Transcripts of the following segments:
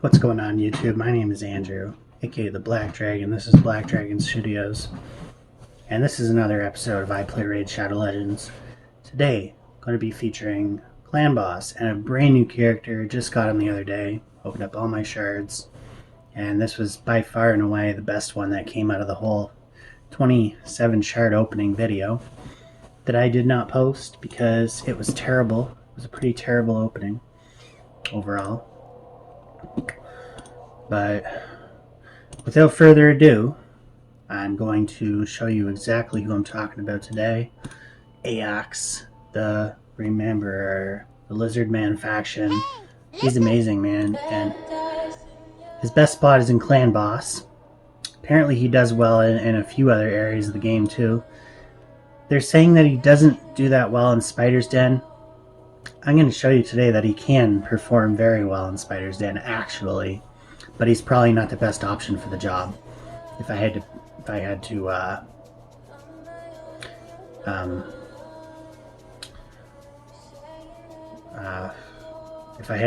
What's going on YouTube? My name is Andrew, aka the Black Dragon. This is Black Dragon Studios, and this is another episode of I Play Raid Shadow Legends. Today, I'm going to be featuring Clan Boss and a brand new character. Just got him the other day, opened up all my shards, and this was by far and away the best one that came out of the whole 27 shard opening video that I did not post because it was terrible. It was a pretty terrible opening overall. But without further ado, I'm going to show you exactly who I'm talking about today. 𝓬𝓐𝓬, the Rememberer, the Lizard Man faction. He's amazing, man, and his best spot is in Clan Boss. Apparently he does well in a few other areas of the game too. They're saying that he doesn't do that well in Spider's Den. I'm going to show you today that he can perform very well in Spider's Den, actually, but he's probably not the best option for the job. If I had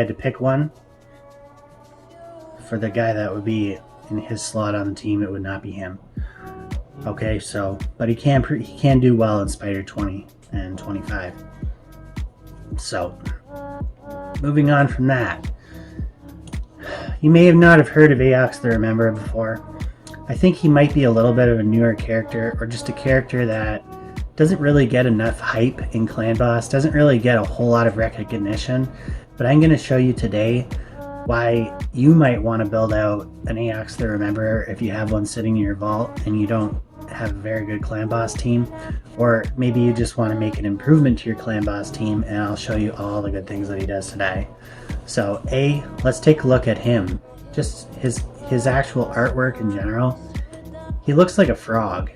to pick one for the guy that would be in his slot on the team, it would not be him. Okay, so but he can do well in Spider 20 and 25. So, moving on from that, you may not have heard of 𝓬𝓐𝓬 the Rememberer before. I think he might be a little bit of a newer character, or just a character that doesn't really get enough hype in Clan Boss, doesn't really get a whole lot of recognition, but I'm going to show you today why you might want to build out an 𝓬𝓐𝓬 the Rememberer if you have one sitting in your vault and you don't have a very good Clan Boss team, or maybe you just want to make an improvement to your Clan Boss team, and I'll show you all the good things that he does today. So let's take a look at him. Just his actual artwork in general. He looks like a frog.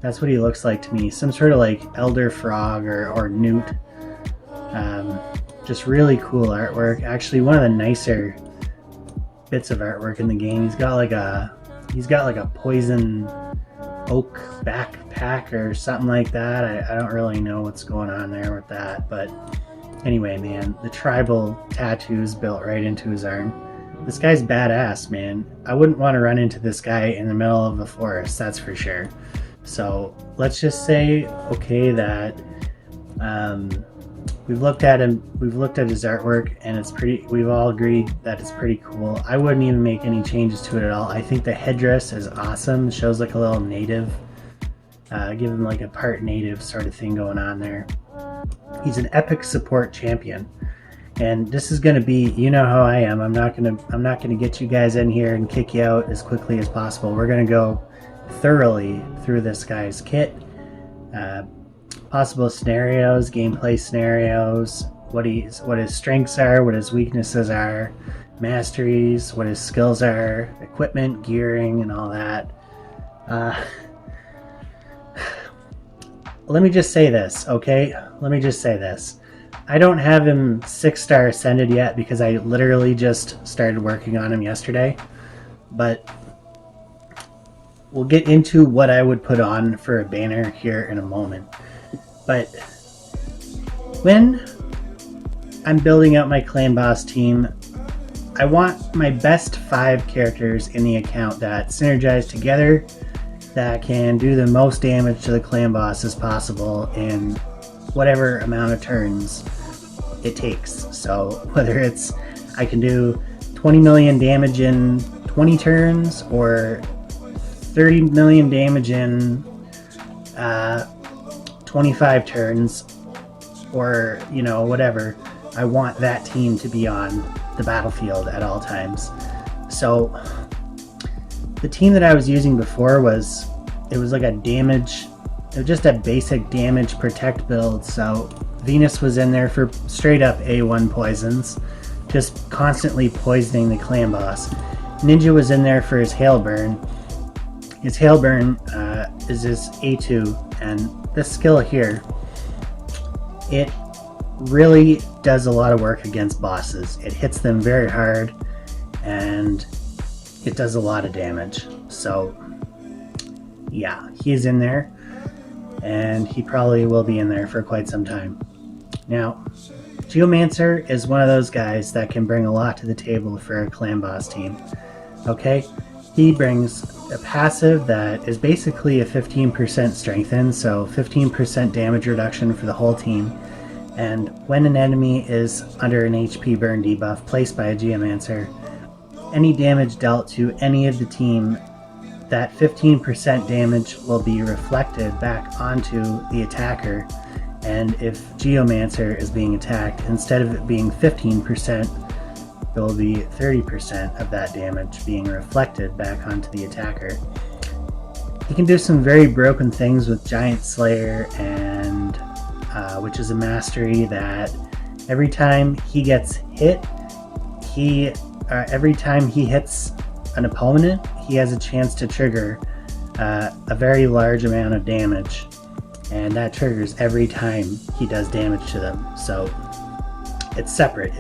That's what he looks like to me. Some sort of like elder frog or newt. Just really cool artwork. Actually, one of the nicer bits of artwork in the game. He's got like a poison oak backpack or something like that. I don't really know what's going on there with that, but anyway, man, the tribal tattoos built right into his arm. This guy's badass, man. I wouldn't want to run into this guy in the middle of a forest, that's for sure. So let's just say, okay, that we've looked at him, we've looked at his artwork, and we've all agreed that it's pretty cool. I wouldn't even make any changes to it at all. I think the headdress is awesome. It shows like a little native, give him like a part native sort of thing going on there. He's an epic support champion, and this is going to be, you know how I am. I'm not gonna get you guys in here and kick you out as quickly as possible. We're gonna go thoroughly through this guy's kit. Possible scenarios, gameplay scenarios, what his strengths are, what his weaknesses are, masteries, what his skills are, equipment, gearing, and all that. Let me just say this, okay? Let me just say this. I don't have him 6-star ascended yet because I literally just started working on him yesterday, but we'll get into what I would put on for a banner here in a moment. But when I'm building out my Clan Boss team, I want my best 5 characters in the account that synergize together, that can do the most damage to the Clan Boss as possible in whatever amount of turns it takes. So whether it's I can do 20 million damage in 20 turns or 30 million damage in 25 turns, or you know, whatever, I want that team to be on the battlefield at all times. So the team that I was using before was like a damage, it was just a basic damage protect build. So Venus was in there for straight up A1 poisons, just constantly poisoning the Clan Boss. Ninja was in there for his hail burn. His hail burn is his A2, and this skill here, it really does a lot of work against bosses. It hits them very hard, and it does a lot of damage. So yeah, he's in there, and he probably will be in there for quite some time. Now, Geomancer is one of those guys that can bring a lot to the table for a clan boss team. Okay, he brings a passive that is basically a 15% strengthen, so 15% damage reduction for the whole team. And when an enemy is under an HP burn debuff placed by a Geomancer, any damage dealt to any of the team, that 15% damage will be reflected back onto the attacker. And if Geomancer is being attacked, instead of it being 15%, there will be 30% of that damage being reflected back onto the attacker. He can do some very broken things with Giant Slayer, and which is a mastery that every time he gets hit, every time he hits an opponent, he has a chance to trigger a very large amount of damage. And that triggers every time he does damage to them. So it's separate.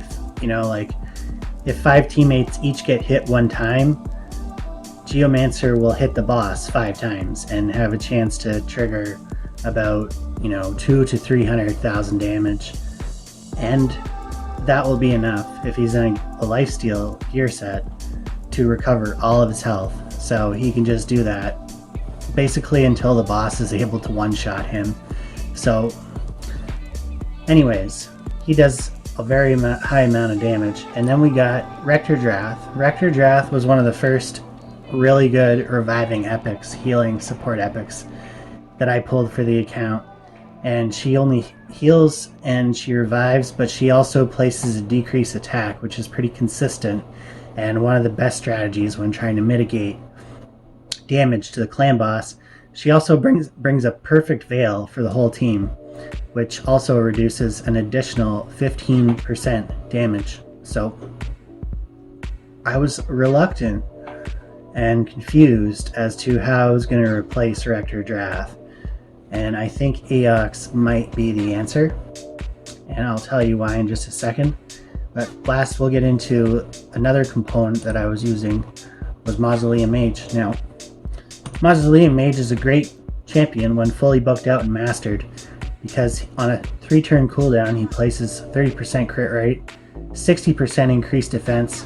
If 5 teammates each get hit 1 time, Geomancer will hit the boss 5 times and have a chance to trigger about 200,000 to 300,000 damage. And that will be enough if he's in a lifesteal gear set to recover all of his health. So he can just do that basically until the boss is able to one-shot him. So anyways, he does a very high amount of damage. And then we got 𝓬𝓸𝓷. 𝓬𝓸𝓷 was one of the first really good reviving epics, healing support epics that I pulled for the account. And she only heals and she revives, but she also places a decrease attack, which is pretty consistent and one of the best strategies when trying to mitigate damage to the clan boss. She also brings a perfect veil for the whole team, which also reduces an additional 15% damage. So I was reluctant and confused as to how I was going to replace 𝓬𝓸𝓷, and I think Aox might be the answer, and I'll tell you why in just a second. But last, we'll get into another component that I was using, was Mausoleum Mage. Now, Mausoleum Mage is a great champion when fully booked out and mastered, because on a 3-turn cooldown he places 30% crit rate, 60% increased defense,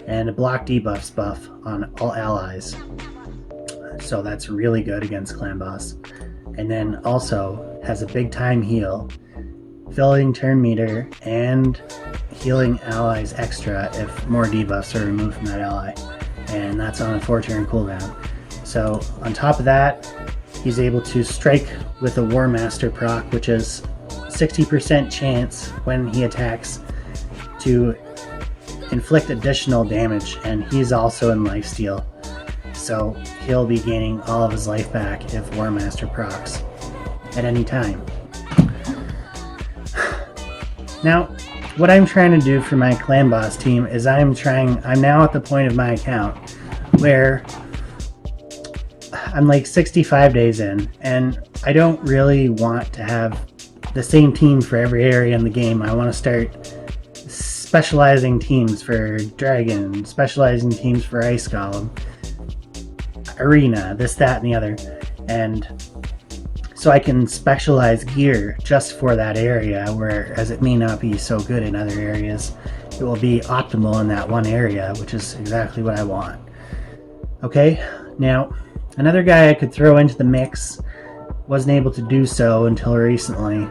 and a block debuffs buff on all allies. So that's really good against clan boss. And then also has a big time heal, filling turn meter, and healing allies extra if more debuffs are removed from that ally. And that's on a 4-turn cooldown. So on top of that, he's able to strike with a War Master proc, which is 60% chance when he attacks to inflict additional damage, and he's also in lifesteal. So he'll be gaining all of his life back if War Master procs at any time. Now, what I'm trying to do for my clan boss team is I'm now at the point of my account where I'm like 65 days in, and I don't really want to have the same team for every area in the game. I want to start specializing teams for Dragon, specializing teams for Ice Golem, Arena, this, that, and the other. And so I can specialize gear just for that area, whereas it may not be so good in other areas. It will be optimal in that one area, which is exactly what I want. Okay, now another guy I could throw into the mix, wasn't able to do so until recently,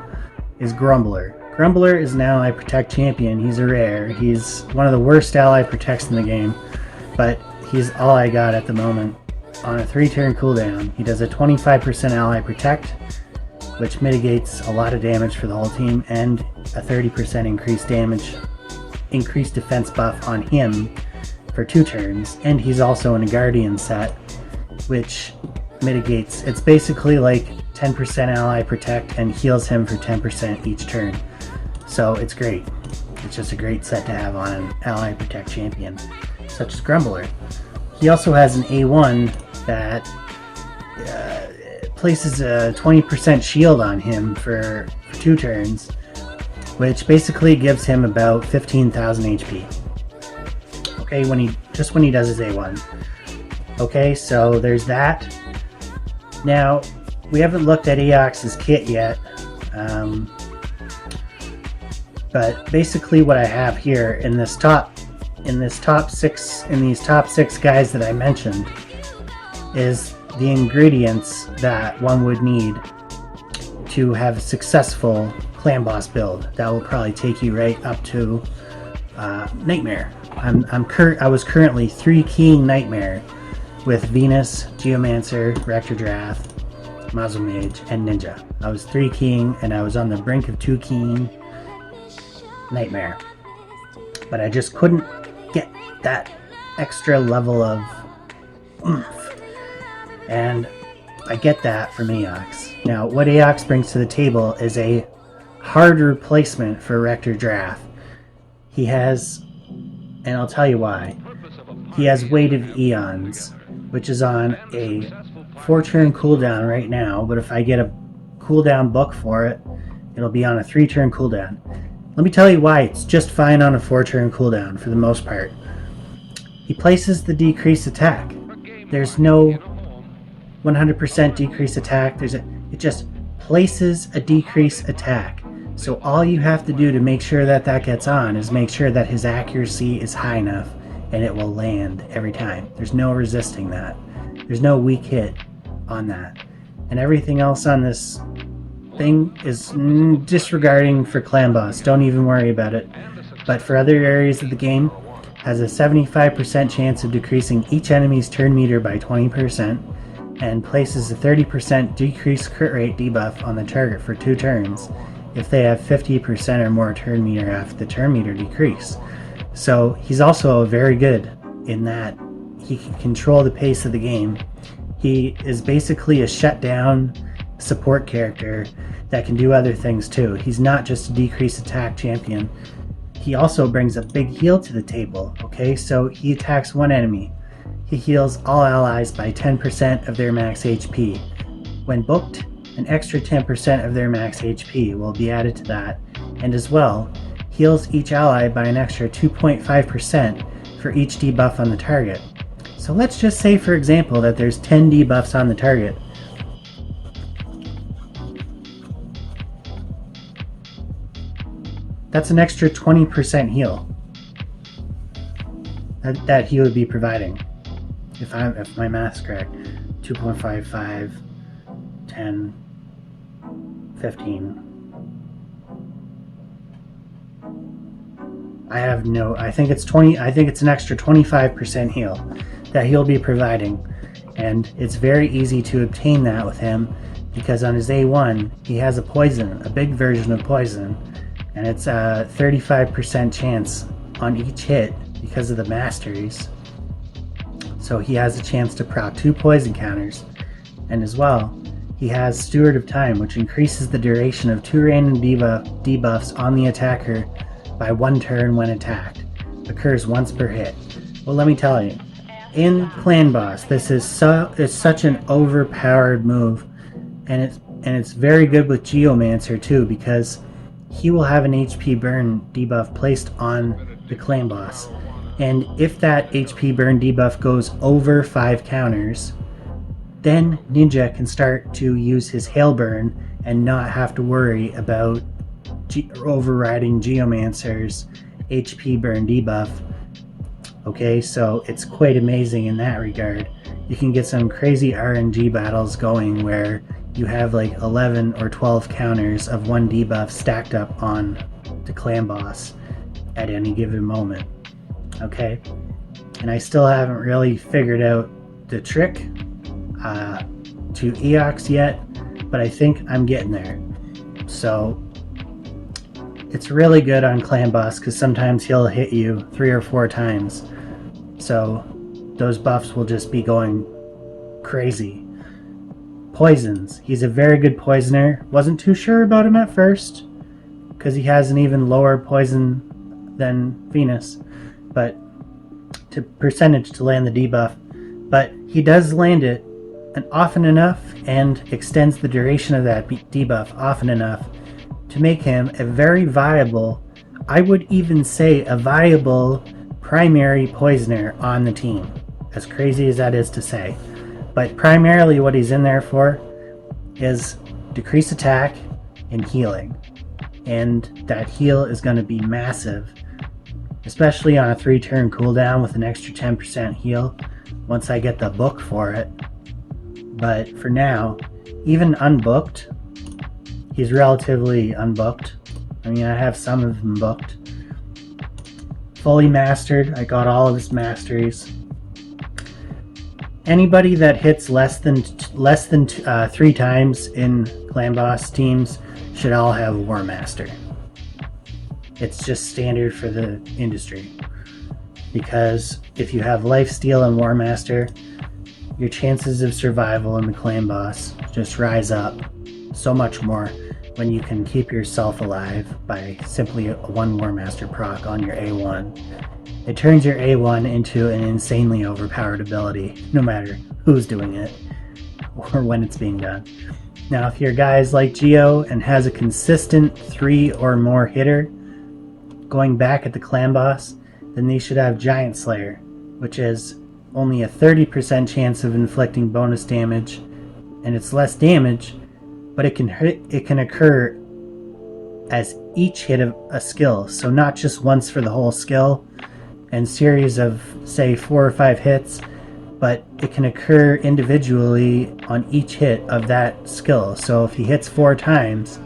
is Grumbler. Grumbler is now Ally Protect champion. He's a rare. He's one of the worst ally protects in the game, but he's all I got at the moment. On a 3-turn cooldown, he does a 25% ally protect, which mitigates a lot of damage for the whole team, and a 30% increased defense buff on him for 2 turns. And he's also in a Guardian set, which mitigates, it's basically like 10% ally protect and heals him for 10% each turn. So it's great. It's just a great set to have on an ally protect champion, such as Grumbler. He also has an A1 that places a 20% shield on him for 2 turns, which basically gives him about 15,000 HP. Okay, when he does his A1. Okay, so there's that. Now, we haven't looked at Aox's kit yet, But basically what I have here in these top 6 guys that I mentioned is the ingredients that one would need to have a successful clan boss build that will probably take you right up to Nightmare. I was currently 3-keying Nightmare with Venus, Geomancer, 𝓸𝓚, Mazo Mage, and Ninja. I was 3-keying and I was on the brink of 2-keying Nightmare. But I just couldn't get that extra level of oomph. And I get that from Aox. Now, what Aox brings to the table is a hard replacement for 𝓸𝓚. He has, and I'll tell you why, he has Weight of Eons, which is on a 4-turn cooldown right now, but if I get a cooldown book for it, it'll be on a 3-turn cooldown. Let me tell you why it's just fine on a 4-turn cooldown for the most part. He places the decreased attack. There's no 100% decrease attack. It just places a decrease attack. So all you have to do to make sure that that gets on is make sure that his accuracy is high enough and it will land every time. There's no resisting that. There's no weak hit on that. And everything else on this thing is disregarding for clan boss. Don't even worry about it. But for other areas of the game, has a 75% chance of decreasing each enemy's turn meter by 20%, and places a 30% decreased crit rate debuff on the target for 2 turns if they have 50% or more turn meter after the turn meter decrease. So he's also very good in that he can control the pace of the game. He is basically a shutdown support character that can do other things too. He's not just a decreased attack champion. He also brings a big heal to the table, okay? So he attacks one enemy. He heals all allies by 10% of their max HP. When booked, an extra 10% of their max HP will be added to that, and as well, heals each ally by an extra 2.5% for each debuff on the target. So let's just say, for example, that there's 10 debuffs on the target. That's an extra 20% heal that he would be providing. If my math's correct, 2.55, 10, 15. I think it's 20. I think it's an extra 25% heal that he'll be providing, and it's very easy to obtain that with him because on his A1 he has a poison, a big version of poison, and it's a 35% chance on each hit because of the masteries. So he has a chance to proc 2 poison counters, and as well, he has Steward of Time, which increases the duration of 2 random debuffs on the attacker by 1 turn when attacked. Occurs once per hit. Well, let me tell you, in Clan Boss, this is such an overpowered move, and it's very good with Geomancer too, because he will have an HP burn debuff placed on the Clan Boss. And if that HP burn debuff goes over 5 counters, then Ninja can start to use his Hail Burn and not have to worry about overriding Geomancer's HP burn debuff. Okay, so it's quite amazing in that regard. You can get some crazy RNG battles going where you have like 11 or 12 counters of 1 debuff stacked up on the Clan Boss at any given moment. Okay, and I still haven't really figured out the trick to Aox yet, but I think I'm getting there. So it's really good on Clan Boss because sometimes he'll hit you 3 or 4 times, so those buffs will just be going crazy. Poisons. He's a very good poisoner. Wasn't too sure about him at first because he has an even lower poison than Venus, but to percentage to land the debuff, but he does land it and often enough and extends the duration of that debuff often enough to make him a very viable, I would even say a viable primary poisoner on the team, as crazy as that is to say. But primarily what he's in there for is decreased attack and healing. and that heal is going to be massive, especially on a 3-turn cooldown with an extra 10% heal once I get the book for it. But for now, even unbooked, he's relatively unbooked. I mean, I have some of them booked. Fully mastered, I got all of his masteries. Anybody that hits less than 3 times in clan boss teams should all have War Master. It's just standard for the industry, because if you have Lifesteal and War Master, your chances of survival in the clan boss just rise up so much more when you can keep yourself alive by simply a 1 War Master proc on your A1. It turns your A1 into an insanely overpowered ability, no matter who's doing it or when it's being done. Now, if your guy's like Geo and has a consistent 3 or more hitter going back at the clan boss, then they should have Giant Slayer, which is only a 30% chance of inflicting bonus damage, and it's less damage, but it can occur as each hit of a skill, so not just once for the whole skill and series of, say, 4 or 5 hits, but it can occur individually on each hit of that skill. So if he hits 4 times,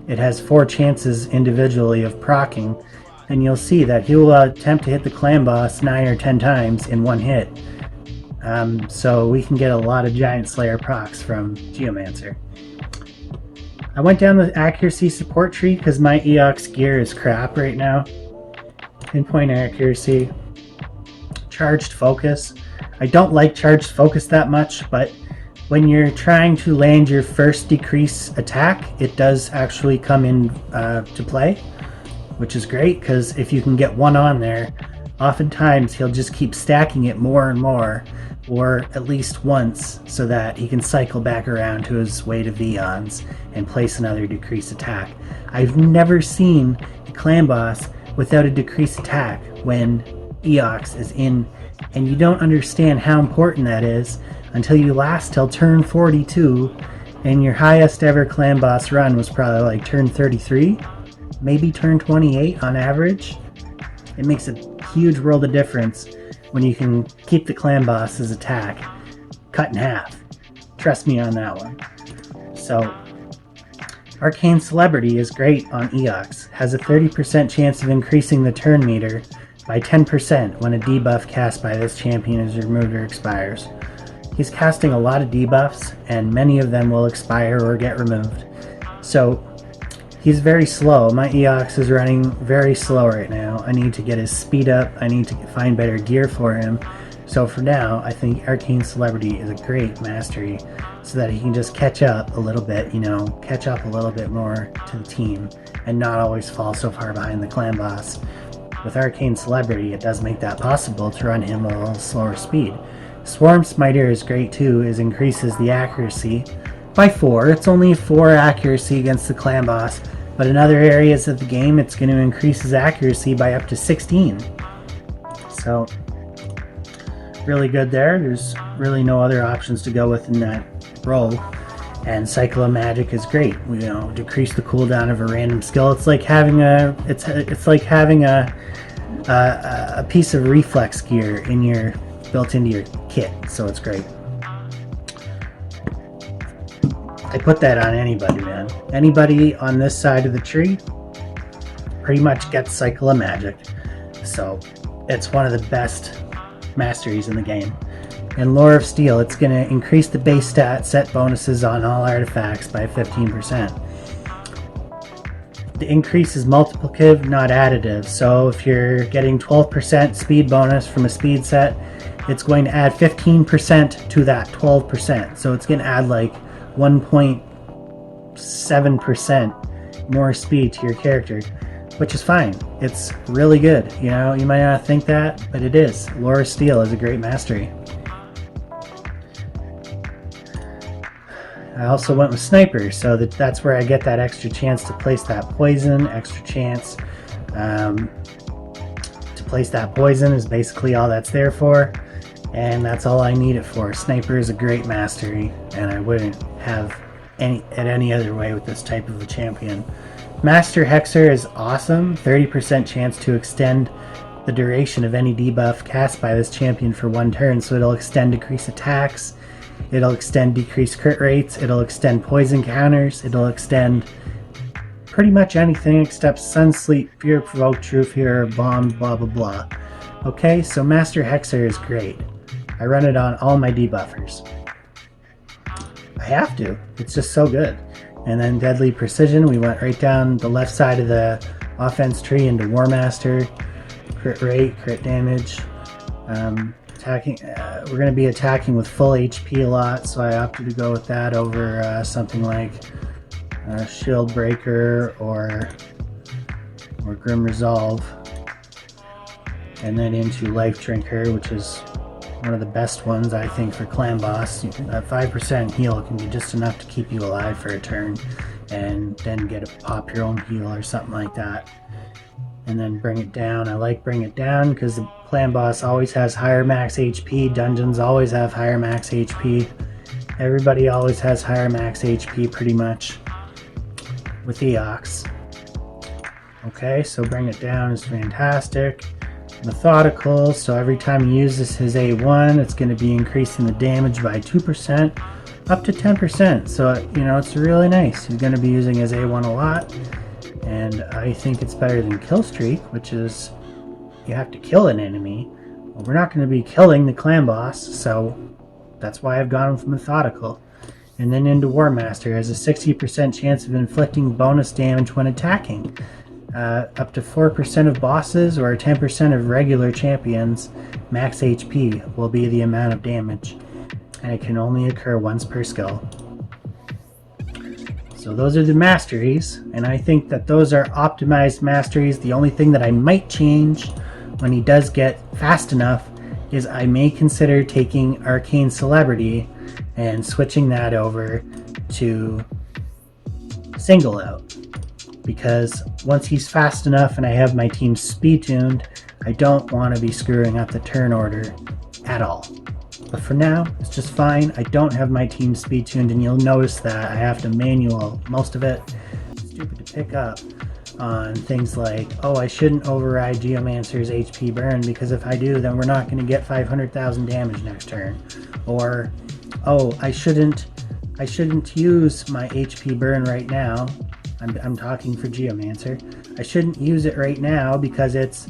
it has 4 chances individually of proccing, and you'll see that he will attempt to hit the clan boss 9 or 10 times in 1 hit. So we can get a lot of Giant Slayer procs from Geomancer. I went down the accuracy support tree because my Eox gear is crap right now. Pinpoint accuracy, charged focus. I don't like charged focus that much, but when you're trying to land your first decrease attack, it does actually come in to play, which is great, because if you can get 1 on there, oftentimes he'll just keep stacking it more and more, or at least once, so that he can cycle back around to his way to Vions and place another decrease attack. I've never seen a clan boss without a decrease attack when Eox is in, and you don't understand how important that is until you last till turn 42, and your highest ever clan boss run was probably like turn 33, maybe turn 28 on average. It makes a huge world of difference when you can keep the clan boss's attack cut in half. Trust me on that one. So, Arcane Celebrity is great on Eox. Has a 30% chance of increasing the turn meter by 10% when a debuff cast by this champion is removed or expires. He's casting a lot of debuffs, and many of them will expire or get removed. So, he's very slow. My Eox is running very slow right now. I need to get his speed up. I need to find better gear for him. So for now, I think Arcane Celebrity is a great mastery so that he can just catch up a little bit, catch up a little bit more to the team and not always fall so far behind the clan boss. With Arcane Celebrity, it does make that possible to run him a little slower speed. Swarm Smiter is great too, it increases the accuracy by 4. It's only 4 accuracy against the clan boss, but in other areas of the game it's going to increase his accuracy by up to 16. So really good there. There's really no other options to go with in that role. And Cycle of Magic is great. Decrease the cooldown of a random skill. It's like having a piece of reflex gear built into your kit. So it's great. I put that on anybody, man. Anybody on this side of the tree pretty much gets Cycle of Magic. So it's one of the best masteries in the game. And Lore of Steel, it's going to increase the base stat set bonuses on all artifacts by 15%. The increase is multiplicative, not additive. So if you're getting 12% speed bonus from a speed set, it's going to add 15% to that 12%. So it's going to add like 1.7% more speed to your character, which is fine. It's really good. You might not think that, but it is. Lore of Steel is a great mastery. I also went with Sniper, so that's where I get that extra chance to place that poison. Extra chance to place that poison is basically all that's there for, and that's all I need it for. Sniper is a great mastery, and I wouldn't have any other way with this type of a champion. Master Hexer is awesome. 30% chance to extend the duration of any debuff cast by this champion for 1 turn. So it'll extend decrease attacks, it'll extend decrease crit rates, it'll extend poison counters, it'll extend pretty much anything except Sun Sleep, Fear Provoke, True Fear, Bomb, blah blah blah. Okay, so Master Hexer is great. I run it on all my debuffers. I have to. It's just so good. And then Deadly Precision, we went right down the left side of the offense tree into War Master. Crit rate, crit damage. Attacking. We're going to be attacking with full HP a lot, so I opted to go with that over something like Shield Breaker or Grim Resolve. And then into Life Drinker, which is one of the best ones I think for Clan Boss. A 5% heal can be just enough to keep you alive for a turn, and then get a pop your own heal or something like that. And then Bring It Down. I like Bring It Down because the Clan Boss always has higher max HP. Dungeons always have higher max HP. Everybody always has higher max HP pretty much with Eox. Okay, so Bring It Down is fantastic. Methodical, so every time he uses his A1, it's going to be increasing the damage by 2% up to 10%. So, you know, it's really nice. He's going to be using his A1 a lot, and I think it's better than Kill Streak, which is you have to kill an enemy. Well, we're not going to be killing the Clan Boss, so that's why I've gone with Methodical. And then into War Master has a 60% chance of inflicting bonus damage when attacking. Up to 4% of bosses or 10% of regular champions max HP will be the amount of damage, and it can only occur once per skill. So those are the masteries, and I think that those are optimized masteries. The only thing that I might change when he does get fast enough is I may consider taking Arcane Celebrity and switching that over to Single Out. Because once he's fast enough and I have my team speed tuned, I don't want to be screwing up the turn order at all. But for now, it's just fine. I don't have my team speed tuned, and you'll notice that I have to manual most of it. It's stupid to pick up on things like, oh, I shouldn't override Geomancer's HP burn, because if I do, then we're not going to get 500,000 damage next turn. Or, oh, I shouldn't use my HP burn right now. I'm talking for Geomancer. I shouldn't use it right now because it's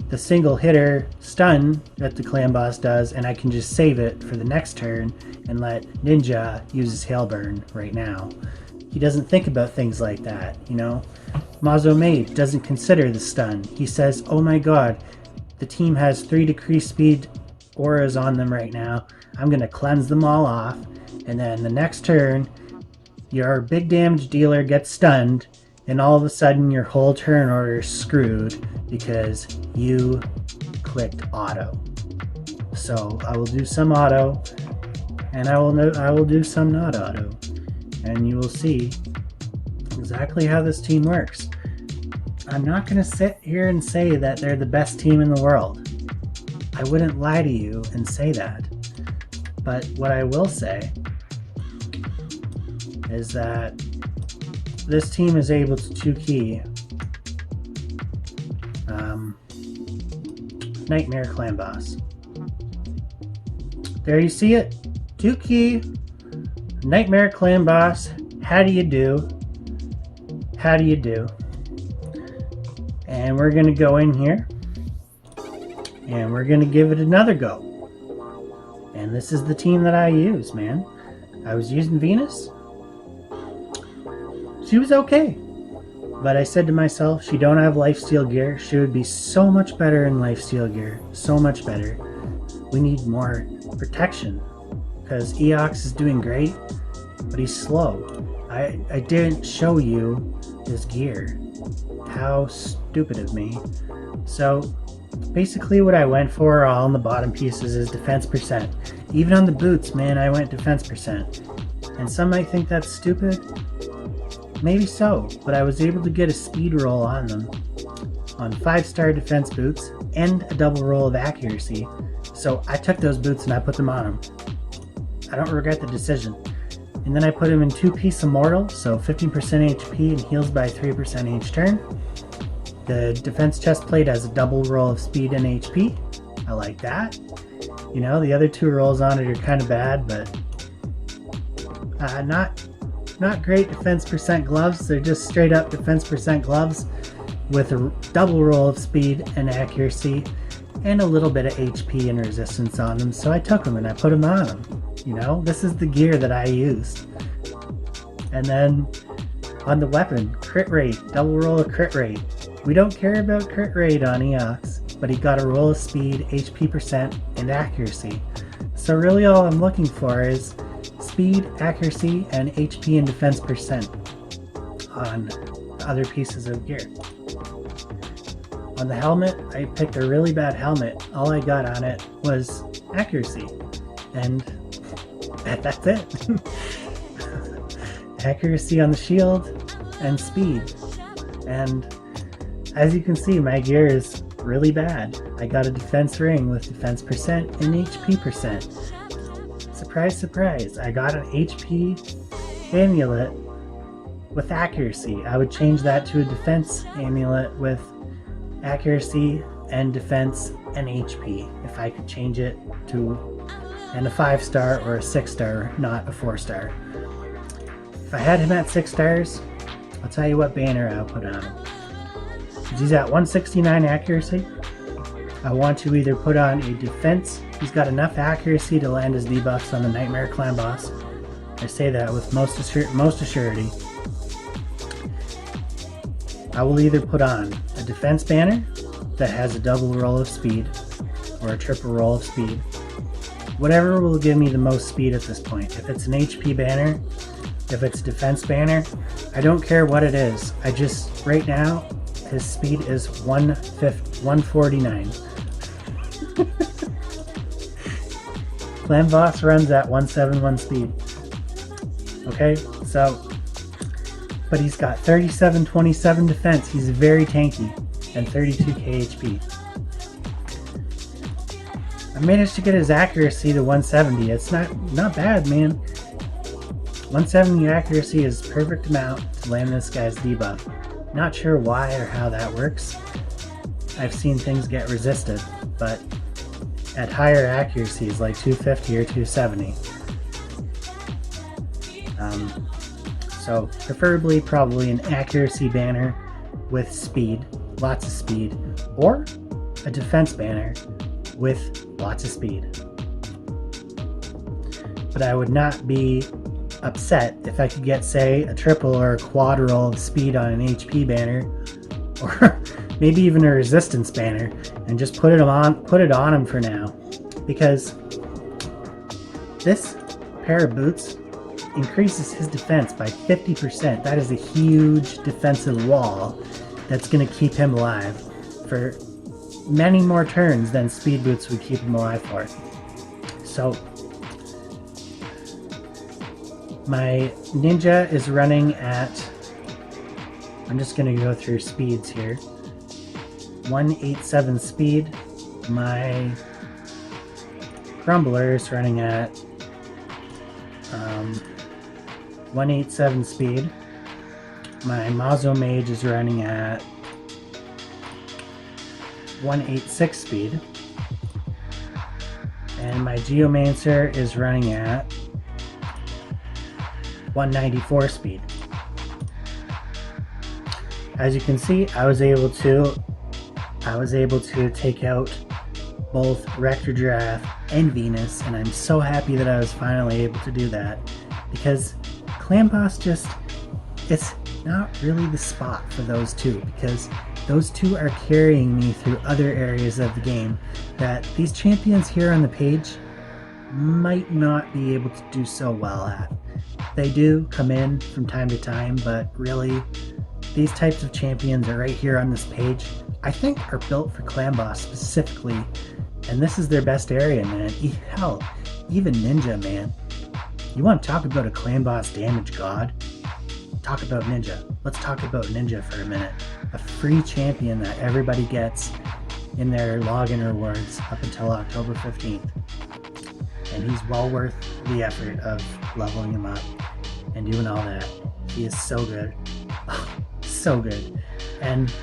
the single hitter stun that the Clan Boss does, and I can just save it for the next turn and let Ninja use his Hail Burn right now. He doesn't think about things like that, you know? Mazo Maid doesn't consider the stun. He says, oh my god, the team has 3 decreased speed auras on them right now. I'm going to cleanse them all off, and then the next turn, your big damage dealer gets stunned, and all of a sudden your whole turn order is screwed because you clicked auto. So I will do some auto, and I will do some not auto, and you will see exactly how this team works. I'm not going to sit here and say that they're the best team in the world. I wouldn't lie to you and say that. But what I will say is that this team is able to 2-key Nightmare Clan Boss. There you see it. 2-key Nightmare Clan Boss. How do you do? How do you do? And we're going to go in here and we're going to give it another go. And this is the team that I use, man. I was using Venus. She was okay, but I said to myself, she don't have lifesteal gear. She would be so much better in lifesteal gear, so much better. We need more protection because Eox is doing great, but he's slow. I didn't show you his gear. How stupid of me. So basically what I went for all in the bottom pieces is defense percent. Even on the boots, man, I went defense percent. And some might think that's stupid. Maybe so, but I was able to get a speed roll on them on 5-star defense boots and a double roll of accuracy. So I took those boots and I put them on them. I don't regret the decision. And then I put him in 2-piece Immortal, so 15% HP and heals by 3% each turn. The defense chest plate has a double roll of speed and HP. I like that. You know, the other 2 rolls on it are kind of bad, but not great defense percent gloves. They're just straight up defense percent gloves with a double roll of speed and accuracy and a little bit of HP and resistance on them. So I took them and I put them on them. You know, this is the gear that I used. And then on the weapon, crit rate, double roll of crit rate. We don't care about crit rate on Eox, but he got a roll of speed, HP percent, and accuracy. So really all I'm looking for is speed, accuracy, and HP and defense percent on the other pieces of gear. On the helmet, I picked a really bad helmet. All I got on it was accuracy, and that's it. Accuracy on the shield and speed. And as you can see, my gear is really bad. I got a defense ring with defense percent and HP percent. Surprise, surprise, I got an HP amulet with accuracy. I would change that to a defense amulet with accuracy and defense and HP if I could change it to a 5-star or a 6-star, not a 4-star. If I had him at 6 stars, I'll tell you what banner I'll put on him. He's at 169 accuracy. I want to either put on a defense. He's got enough accuracy to land his debuffs on the Nightmare Clan boss. I say that with most assurity. I will either put on a defense banner that has a double roll of speed or a triple roll of speed. Whatever will give me the most speed at this point. If it's an HP banner, if it's a defense banner, I don't care what it is. I just, right now, his speed is 149. Clan boss runs at 171 speed. Okay, so, but he's got 3727 defense. He's very tanky and 32k HP. I managed to get his accuracy to 170. It's not bad, man. 170 accuracy is perfect amount to land this guy's debuff. Not sure why or how that works. I've seen things get resisted, but at higher accuracies like 250 or 270. So preferably probably an accuracy banner with speed, lots of speed, or a defense banner with lots of speed. But I would not be upset if I could get, say, a triple or a quad roll of speed on an HP banner, or maybe even a resistance banner, and just put it on him for now, because this pair of boots increases his defense by 50%. That is a huge defensive wall that's going to keep him alive for many more turns than speed boots would keep him alive for. So my ninja is running at, I'm just going to go through speeds here, 187 speed. My crumbler is running at 187 speed. My Mazo Mage is running at 186 speed. And my Geomancer is running at 194 speed. As you can see, I was able to take out both Rector Giraffe and Venus, and I'm so happy that I was finally able to do that, because Clan Boss just, it's not really the spot for those two, because those two are carrying me through other areas of the game that these champions here on the page might not be able to do so well at. They do come in from time to time, but really these types of champions are right here on this page, I think are built for Clan Boss specifically, and this is their best area, man. Hell, even Ninja, man. You want to talk about a Clan Boss damage god? Talk about Ninja. Let's talk about Ninja for a minute. A free champion that everybody gets in their login rewards up until October 15th. And he's well worth the effort of leveling him up. and doing all that. He is so good. Oh, so good. And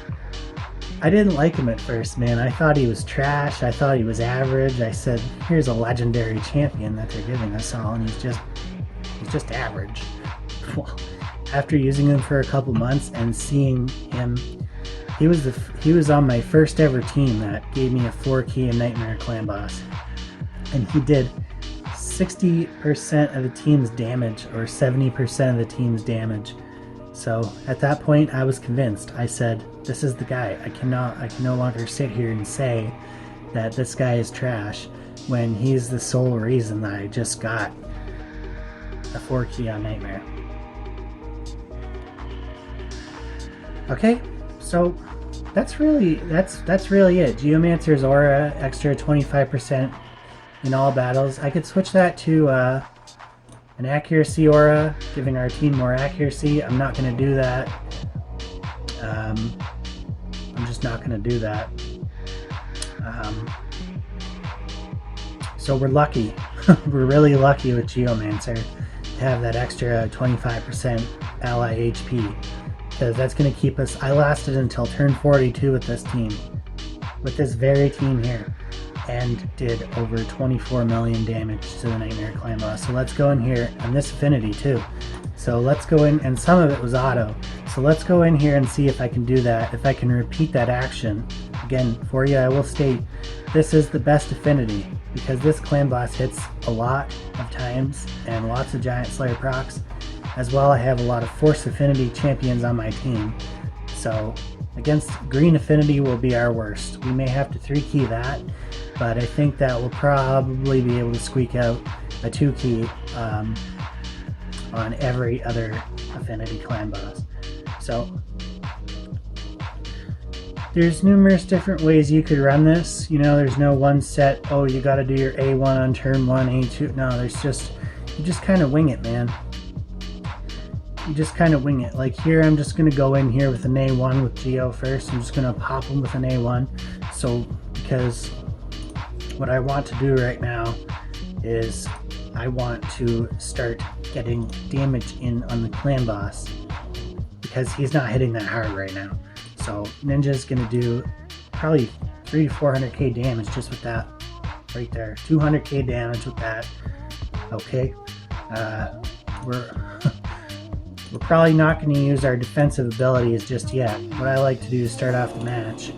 I didn't like him at first, man. I thought he was trash. I thought he was average. I said, here's a legendary champion that they're giving us all, and he's just average. Well, after using him for a couple months and seeing him, he was on my first ever team that gave me a 4-key and Nightmare Clan Boss, and he did 60% of the team's damage or 70% of the team's damage. So at that point I was convinced. I said, this is the guy. I can no longer sit here and say that this guy is trash when he's the sole reason that I just got a 4-key on Nightmare. Okay, so that's really it. Geomancer's aura, extra 25% in all battles. I could switch that to an accuracy aura, giving our team more accuracy. I'm not going to do that. I'm just not going to do that. So we're lucky. We're really lucky with Geomancer to have that extra 25% ally HP, because that's going to keep us. I lasted until turn 42 with this team, with this very team here, and did over 24 million damage to the Nightmare Clan Boss. So let's go in here, and this affinity too. So let's go in, and some of it was auto. So let's go in here and see if I can do that, if I can repeat that action. Again, for you, I will state, this is the best affinity, because this Clan Boss hits a lot of times, and lots of Giant Slayer procs. As well, I have a lot of Force Affinity champions on my team. So against Green Affinity will be our worst. We may have to 3-key that, but I think that we'll probably be able to squeak out a 2-key on every other Affinity Clan Boss. So there's numerous different ways you could run this. You know, there's no one set, oh, you got to do your A1 on turn 1, A2. No, there's just, you just kind of wing it, man. You just kind of wing it. Like here, I'm just going to go in here with an A1 with Geo first. I'm just going to pop them with an A1. So, because what I want to do right now is I want to start getting damage in on the Clan Boss, because he's not hitting that hard right now. So Ninja's going to do probably 300 to 400k damage just with that right there. 200k damage with that. Okay. We're probably not going to use our defensive abilities just yet. What I like to do to start off the match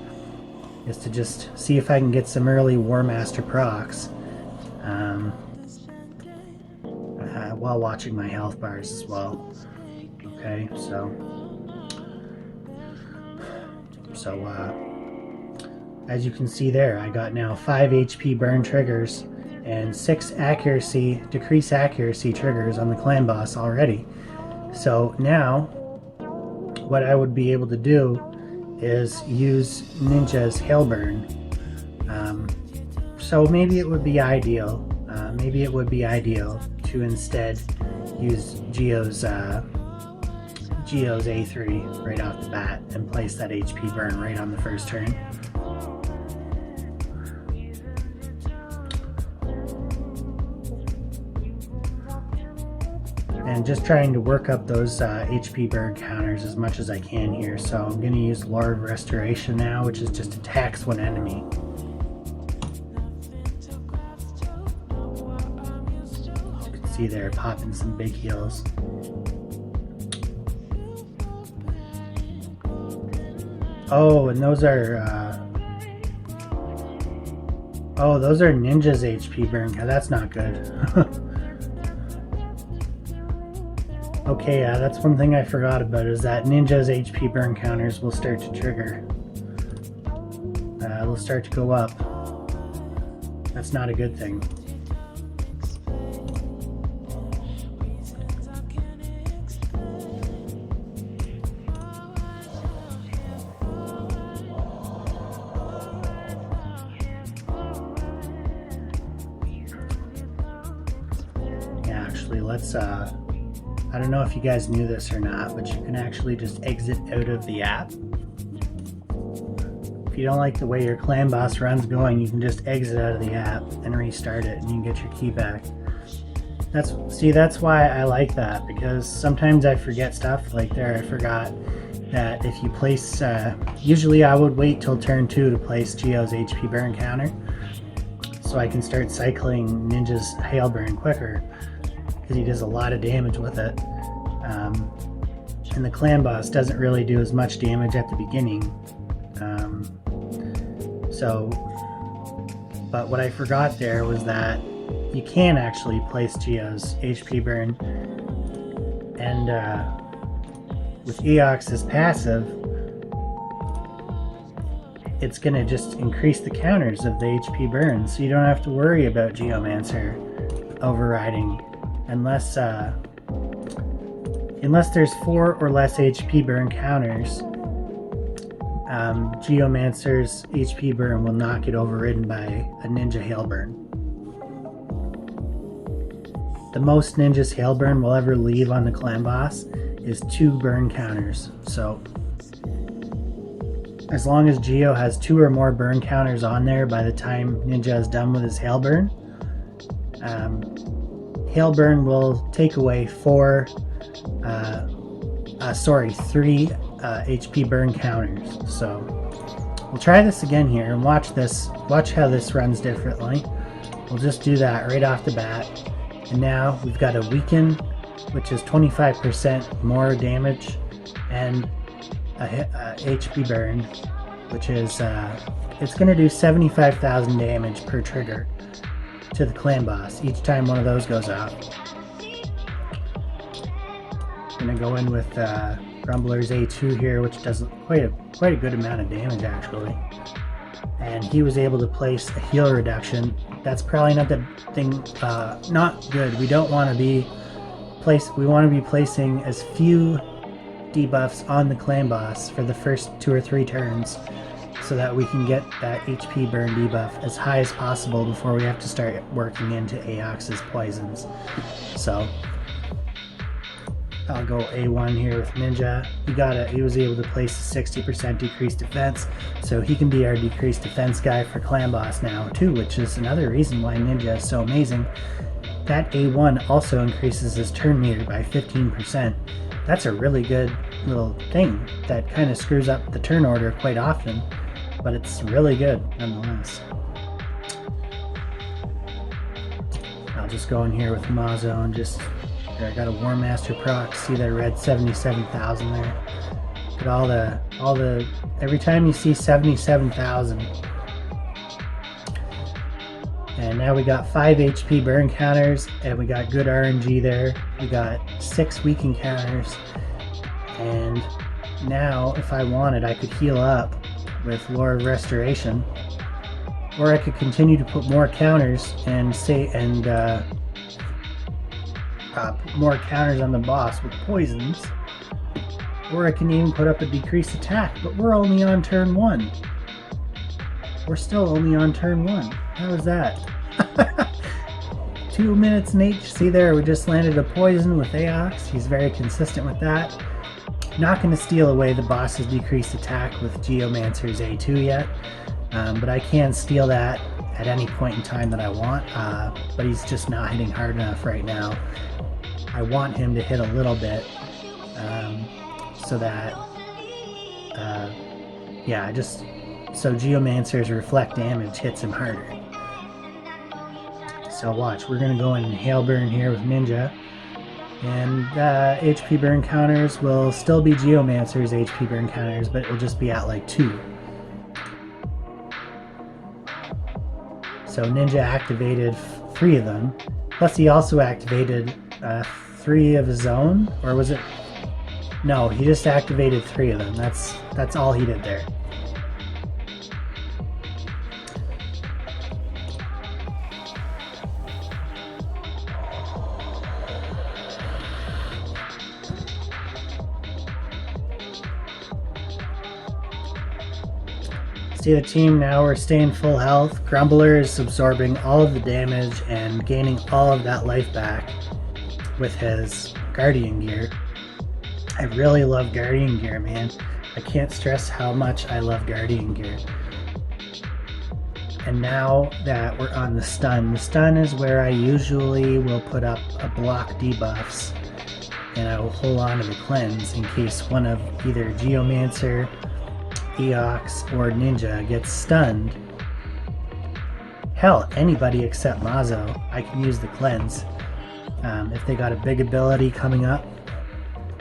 is to just see if I can get some early War Master procs while watching my health bars as well. Okay, so as you can see there, I got now 5 HP burn triggers and 6 accuracy, decrease accuracy triggers on the Clan Boss already. So now, what I would be able to do is use Ninja's Hailburn. So maybe it would be ideal. To instead use Geo's A3 right off the bat and place that HP burn right on the first turn. And just trying to work up those HP burn counters as much as I can here. So I'm going to use Law of Restoration now, which is just attacks one enemy. As you can see there, popping some big heals. Oh, and those are those are Ninja's HP burn. That's not good. Okay, yeah, that's one thing I forgot about, is that Ninja's HP burn counters will start to trigger. It'll start to go up. That's not a good thing. Yeah, actually, let's I don't know if you guys knew this or not, but you can actually just exit out of the app. If you don't like the way your Clan Boss run's going, you can just exit out of the app and restart it, and you can get your key back. That's why I like that, because sometimes I forget stuff. Like there, I forgot that if you place, usually I would wait till turn 2 to place Geo's HP burn counter, so I can start cycling Ninja's hail burn quicker, because he does a lot of damage with it. And the clan boss doesn't really do as much damage at the beginning. But what I forgot there was that you can actually place Geo's HP burn, and with Eox's passive, it's going to just increase the counters of the HP burn, so you don't have to worry about Geomancer overriding unless there's 4 or less HP burn counters. Geomancer's HP burn will not get overridden by a Ninja hail burn. The most Ninja's hail burn will ever leave on the clan boss is 2 burn counters. So as long as Geo has 2 or more burn counters on there by the time Ninja is done with his hail burn, hail burn will take away 3 HP burn counters. So we'll try this again here and watch how this runs differently. We'll just do that right off the bat. And now we've got a weaken, which is 25% more damage, and a HP burn, which is it's going to do 75,000 damage per trigger to the clan boss each time one of those goes out. I'm going to go in with Grumbler's A2 here, which does quite a good amount of damage actually. And he was able to place a heal reduction. That's probably not the thing, not good. We don't want to be we want to be placing as few debuffs on the clan boss for the first 2 or 3 turns, so that we can get that HP burn debuff as high as possible before we have to start working into Eox's poisons. So I'll go A1 here with Ninja. He was able to place a 60% decreased defense, so he can be our decreased defense guy for clan boss now too, which is another reason why Ninja is so amazing. That A1 also increases his turn meter by 15%. That's a really good little thing that kind of screws up the turn order quite often, but it's really good nonetheless. I'll just go in here with Mazo and just, I got a War Master proc. See that red 77,000 there? Look at all the every time you see 77,000. And now we got 5 HP burn counters, and we got good RNG there. We got 6 weaken counters, and now if I wanted, I could heal up with Lore of Restoration, or I could continue to put more counters and put more counters on the boss with poisons, or I can even put up a decreased attack. But we're only on turn 1. We're still only on turn 1. How is that? 2 minutes in HC there. We just landed a poison with Eox. He's very consistent with that. Not going to steal away the boss's decreased attack with Geomancer's A2 yet, but I can steal that at any point in time that I want, but he's just not hitting hard enough right now. I want him to hit a little bit, so that so Geomancer's reflect damage hits him harder. So watch, we're going to go in and hail burn here with Ninja, and HP burn counters will still be Geomancer's HP burn counters, but it will just be at like 2. So Ninja activated 3 of them, plus he also activated 3 of his own, or was it? No, he just activated 3 of them. That's all he did there. See the team now, we're staying full health. Grumbler is absorbing all of the damage and gaining all of that life back with his Guardian gear. I really love Guardian gear, man. I can't stress how much I love Guardian gear. And now that we're on the stun is where I usually will put up a block debuffs, and I will hold on to the cleanse in case one of either Geomancer, Eox, or Ninja gets stunned. Hell, anybody except Mazo, I can use the cleanse. If they got a big ability coming up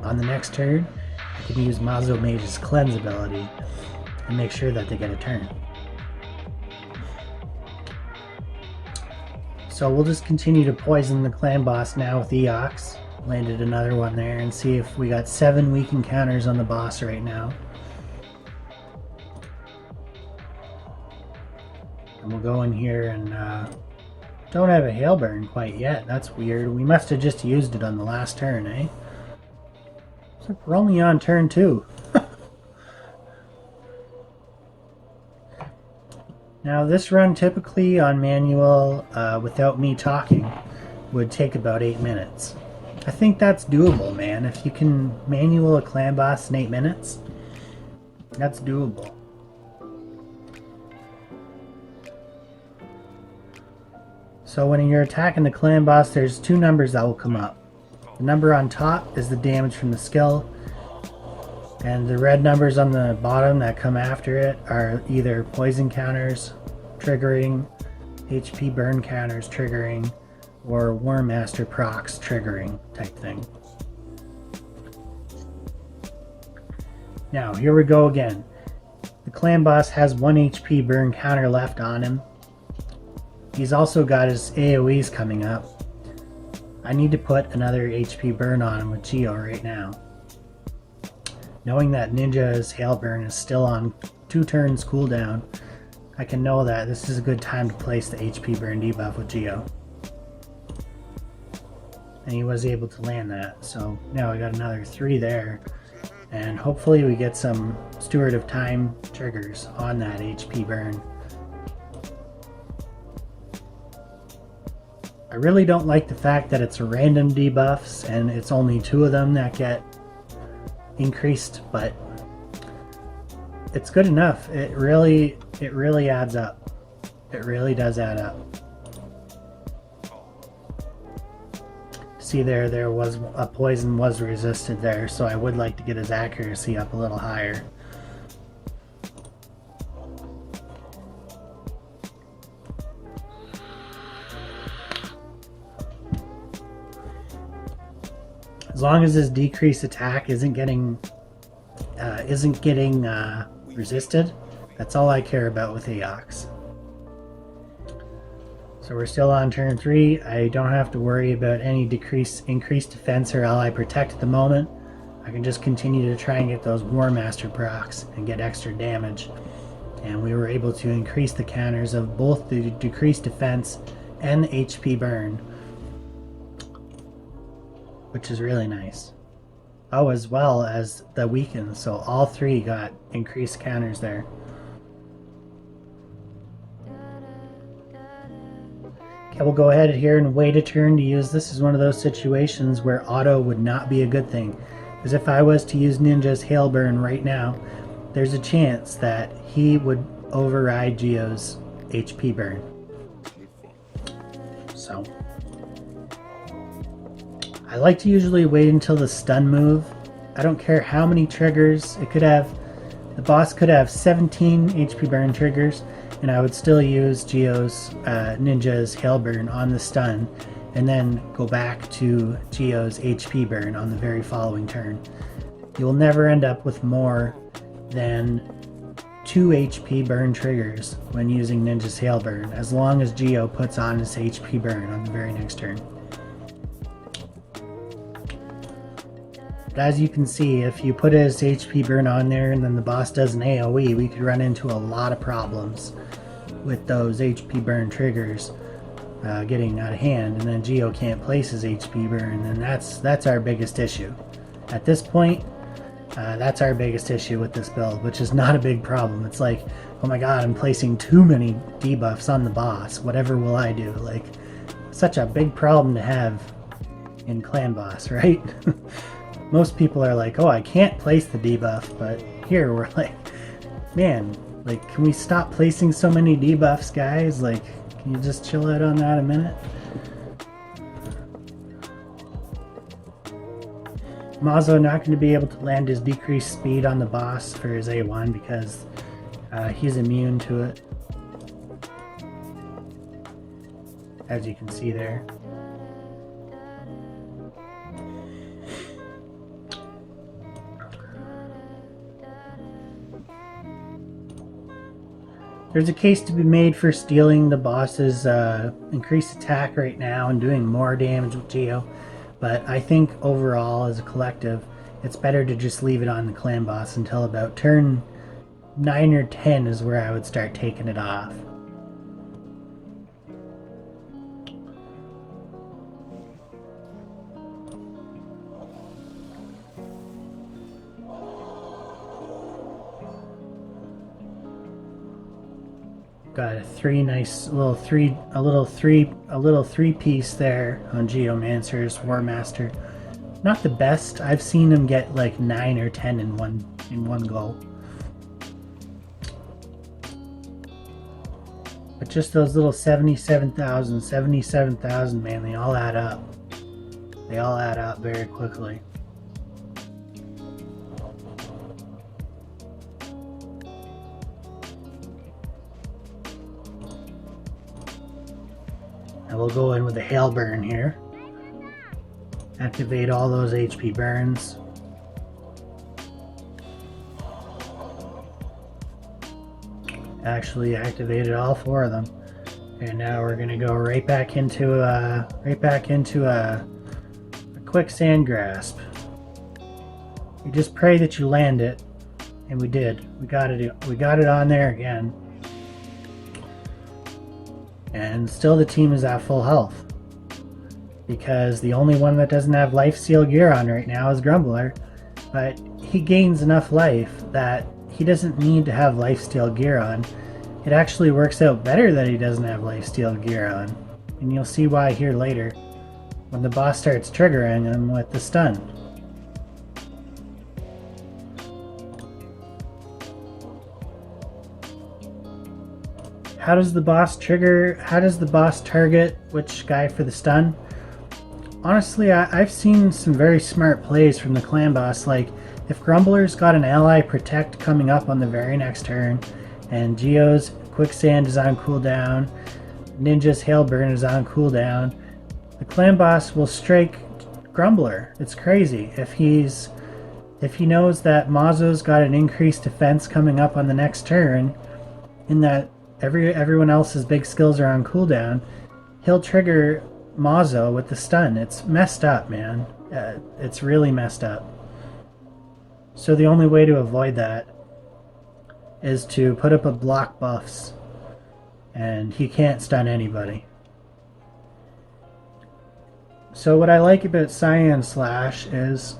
on the next turn, I can use Mazo Mage's cleanse ability and make sure that they get a turn. So we'll just continue to poison the clan boss now with Eox. Landed another one there, and see if we got 7 weak encounters on the boss right now. And we'll go in here and don't have a hail burn quite yet. That's weird. We must have just used it on the last turn, eh? So we're only on turn 2. Now this run typically on manual, without me talking, would take about 8 minutes. I think that's doable, man. If you can manual a clan boss in 8 minutes, that's doable. So when you're attacking the clan boss, there's 2 numbers that will come up. The number on top is the damage from the skill, and the red numbers on the bottom that come after it are either poison counters triggering, HP burn counters triggering, or War Master procs triggering type thing. Now here we go again. The clan boss has 1 HP burn counter left on him. He's also got his AoEs coming up. I need to put another HP burn on him with Geo right now. Knowing that Ninja's hail burn is still on 2 turns cooldown, I can know that this is a good time to place the HP burn debuff with Geo. And he was able to land that, so now we got another 3 there, and hopefully we get some Steward of Time triggers on that HP burn. I really don't like the fact that it's random debuffs and it's only 2 of them that get increased, but it's good enough. It really adds up. It really does add up. See there was a poison was resisted there, so I would like to get his accuracy up a little higher. As long as his decreased attack isn't getting resisted, that's all I care about with Eox. So we're still on turn 3. I don't have to worry about any increased defense or ally protect at the moment. I can just continue to try and get those War Master procs and get extra damage. And we were able to increase the counters of both the decreased defense and the HP burn, which is really nice. Oh, as well as the weaken, so all 3 got increased counters there. Okay, we'll go ahead here and wait a turn to use. This is one of those situations where auto would not be a good thing, because if I was to use Ninja's hail burn right now, there's a chance that he would override Geo's HP burn. So I like to usually wait until the stun move. I don't care how many triggers it could have. The boss could have 17 HP burn triggers, and I would still use Geo's Ninja's hail burn on the stun, and then go back to Geo's HP burn on the very following turn. You will never end up with more than 2 HP burn triggers when using Ninja's hail burn, as long as Geo puts on his HP burn on the very next turn. But as you can see, if you put his HP burn on there and then the boss does an AoE, we could run into a lot of problems with those HP burn triggers getting out of hand, and then Geo can't place his HP burn, and that's our biggest issue. At this point, that's our biggest issue with this build, which is not a big problem. It's like, oh my god, I'm placing too many debuffs on the boss. Whatever will I do? Like, such a big problem to have in Clan Boss, right? Most people are like, oh, I can't place the debuff, but here we're like, man, Like, can we stop placing so many debuffs, guys? Like, can you just chill out on that a minute? 𝓂𝓲 not going to be able to land his decreased speed on the boss for his A1 because he's immune to it, as you can see there. There's a case to be made for stealing the boss's increased attack right now and doing more damage with Geo, but I think overall as a collective it's better to just leave it on the clan boss until about turn 9 or 10 is where I would start taking it off. Got a little three piece there on Geomancer's War Master. Not the best. I've seen him get like 9 or 10 in one go. But just those little 77,000, man, they all add up. They all add up very quickly. And we'll go in with a Hail Burn here. Activate all those HP burns. Actually activated all 4 of them. And now we're gonna go right back into a quicksand grasp. You just pray that you land it, and we did. We got it on there again. And still the team is at full health, because the only one that doesn't have life steal gear on right now is Grumbler, but he gains enough life that he doesn't need to have life steal gear on. It actually works out better that he doesn't have life steal gear on, and you'll see why here later when the boss starts triggering him with the stun. How does the boss target which guy for the stun? Honestly, I've seen some very smart plays from the clan boss. Like, if Grumbler's got an ally protect coming up on the very next turn, and Geo's quicksand is on cooldown, Ninja's Hail Burn is on cooldown, the clan boss will strike Grumbler. It's crazy. If he knows that 𝓂𝓲's got an increased defense coming up on the next turn, in that everyone else's big skills are on cooldown, he'll trigger 𝓂𝓲 with the stun. It's messed up, man. It's really messed up. So the only way to avoid that is to put up a block buffs, and he can't stun anybody. So what I like about 𝓬𝓻 is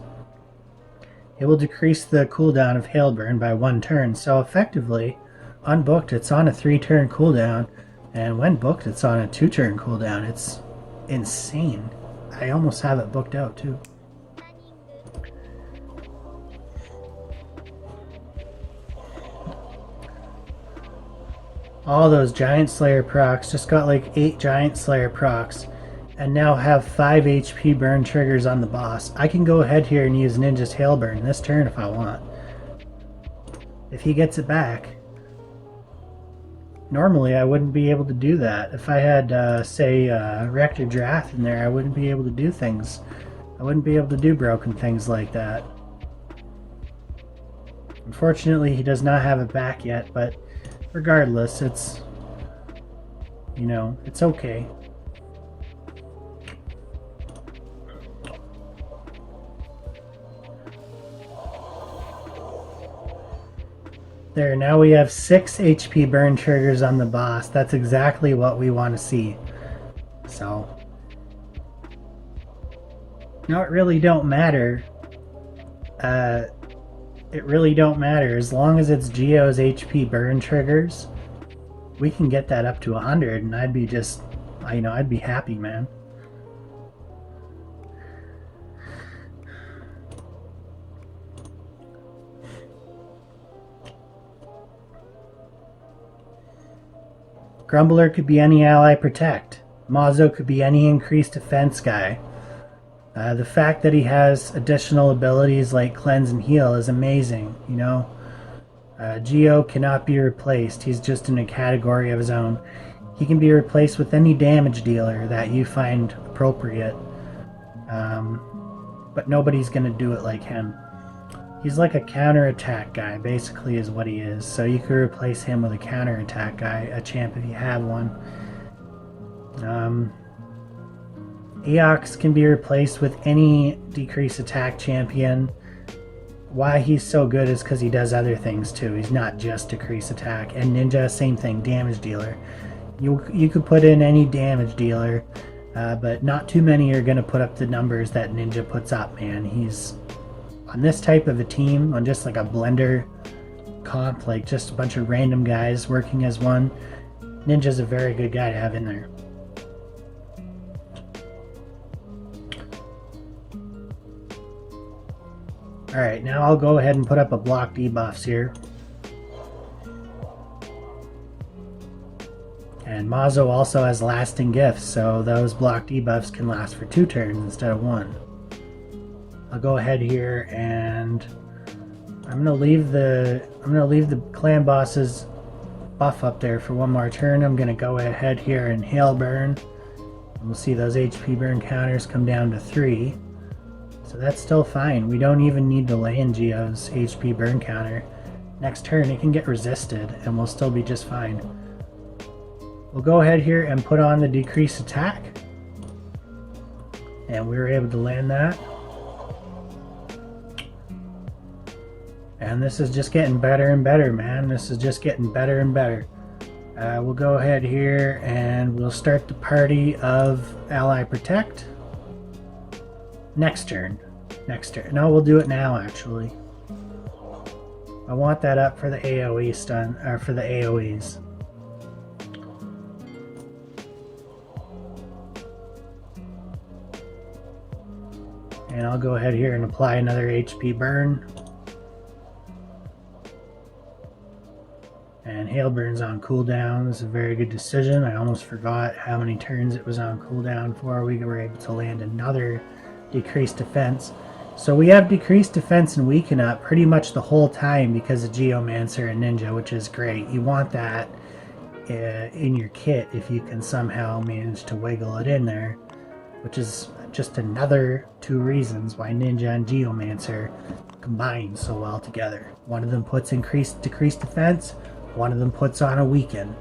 it will decrease the cooldown of Hail Burn by 1 turn. So effectively, unbooked, it's on a 3-turn cooldown, and when booked, it's on a 2-turn cooldown. It's insane. I almost have it booked out too. All those Giant Slayer procs, just got like 8 Giant Slayer procs, and now have 5 HP burn triggers on the boss. I can go ahead here and use Ninja's Hail Burn this turn if I want. If he gets it back. Normally I wouldn't be able to do that. If I had, say, 𝓬𝓐𝓵 in there, I wouldn't be able to do things. I wouldn't be able to do broken things like that. Unfortunately, he does not have it back yet, but regardless, it's, you know, it's okay. There, now we have 6 HP burn triggers on the boss. That's exactly what we want to see. So, no, it really don't matter. It really don't matter. As long as it's Geo's HP burn triggers, we can get that up to 100, and I'd be just, you know, I'd be happy, man. Grumbler could be any ally protect. Mazo could be any increased defense guy. The fact that he has additional abilities like cleanse and heal is amazing, you know. Geo cannot be replaced. He's just in a category of his own. He can be replaced with any damage dealer that you find appropriate. But nobody's going to do it like him. He's like a counterattack guy, basically, is what he is. So you could replace him with a counterattack guy, a champ if you have one. Eox can be replaced with any decrease attack champion. Why he's so good is because he does other things too. He's not just decrease attack. And Ninja, same thing, damage dealer. You could put in any damage dealer, but not too many are going to put up the numbers that Ninja puts up, man. He's on this type of a team, on just like a blender comp, like just a bunch of random guys working as one. Ninja's a very good guy to have in there. Alright, now I'll go ahead and put up a block debuffs here. And Mazo also has lasting gifts, so those block debuffs can last for 2 turns instead of 1. I'll go ahead here and I'm gonna leave the clan boss's buff up there for 1 more turn. I'm gonna go ahead here and hail burn. And we'll see those HP burn counters come down to 3. So that's still fine. We don't even need to lay in Geo's HP burn counter. Next turn it can get resisted and we'll still be just fine. We'll go ahead here and put on the decrease attack. And we were able to land that. And this is just getting better and better, man. This is just getting better and better. We'll go ahead here and we'll start the party of Ally Protect. Next turn. Next turn. No, we'll do it now, actually. I want that up for the AoE stun, or for the AoEs. And I'll go ahead here and apply another HP burn. And Hail Burn's on cooldown. This is a very good decision. I almost forgot how many turns it was on cooldown for. We were able to land another decreased defense. So we have decreased defense and weaken up pretty much the whole time because of Geomancer and Ninja, which is great. You want that in your kit if you can somehow manage to wiggle it in there, which is just another 2 reasons why Ninja and Geomancer combine so well together. One of them puts decreased defense, one of them puts on a weaken.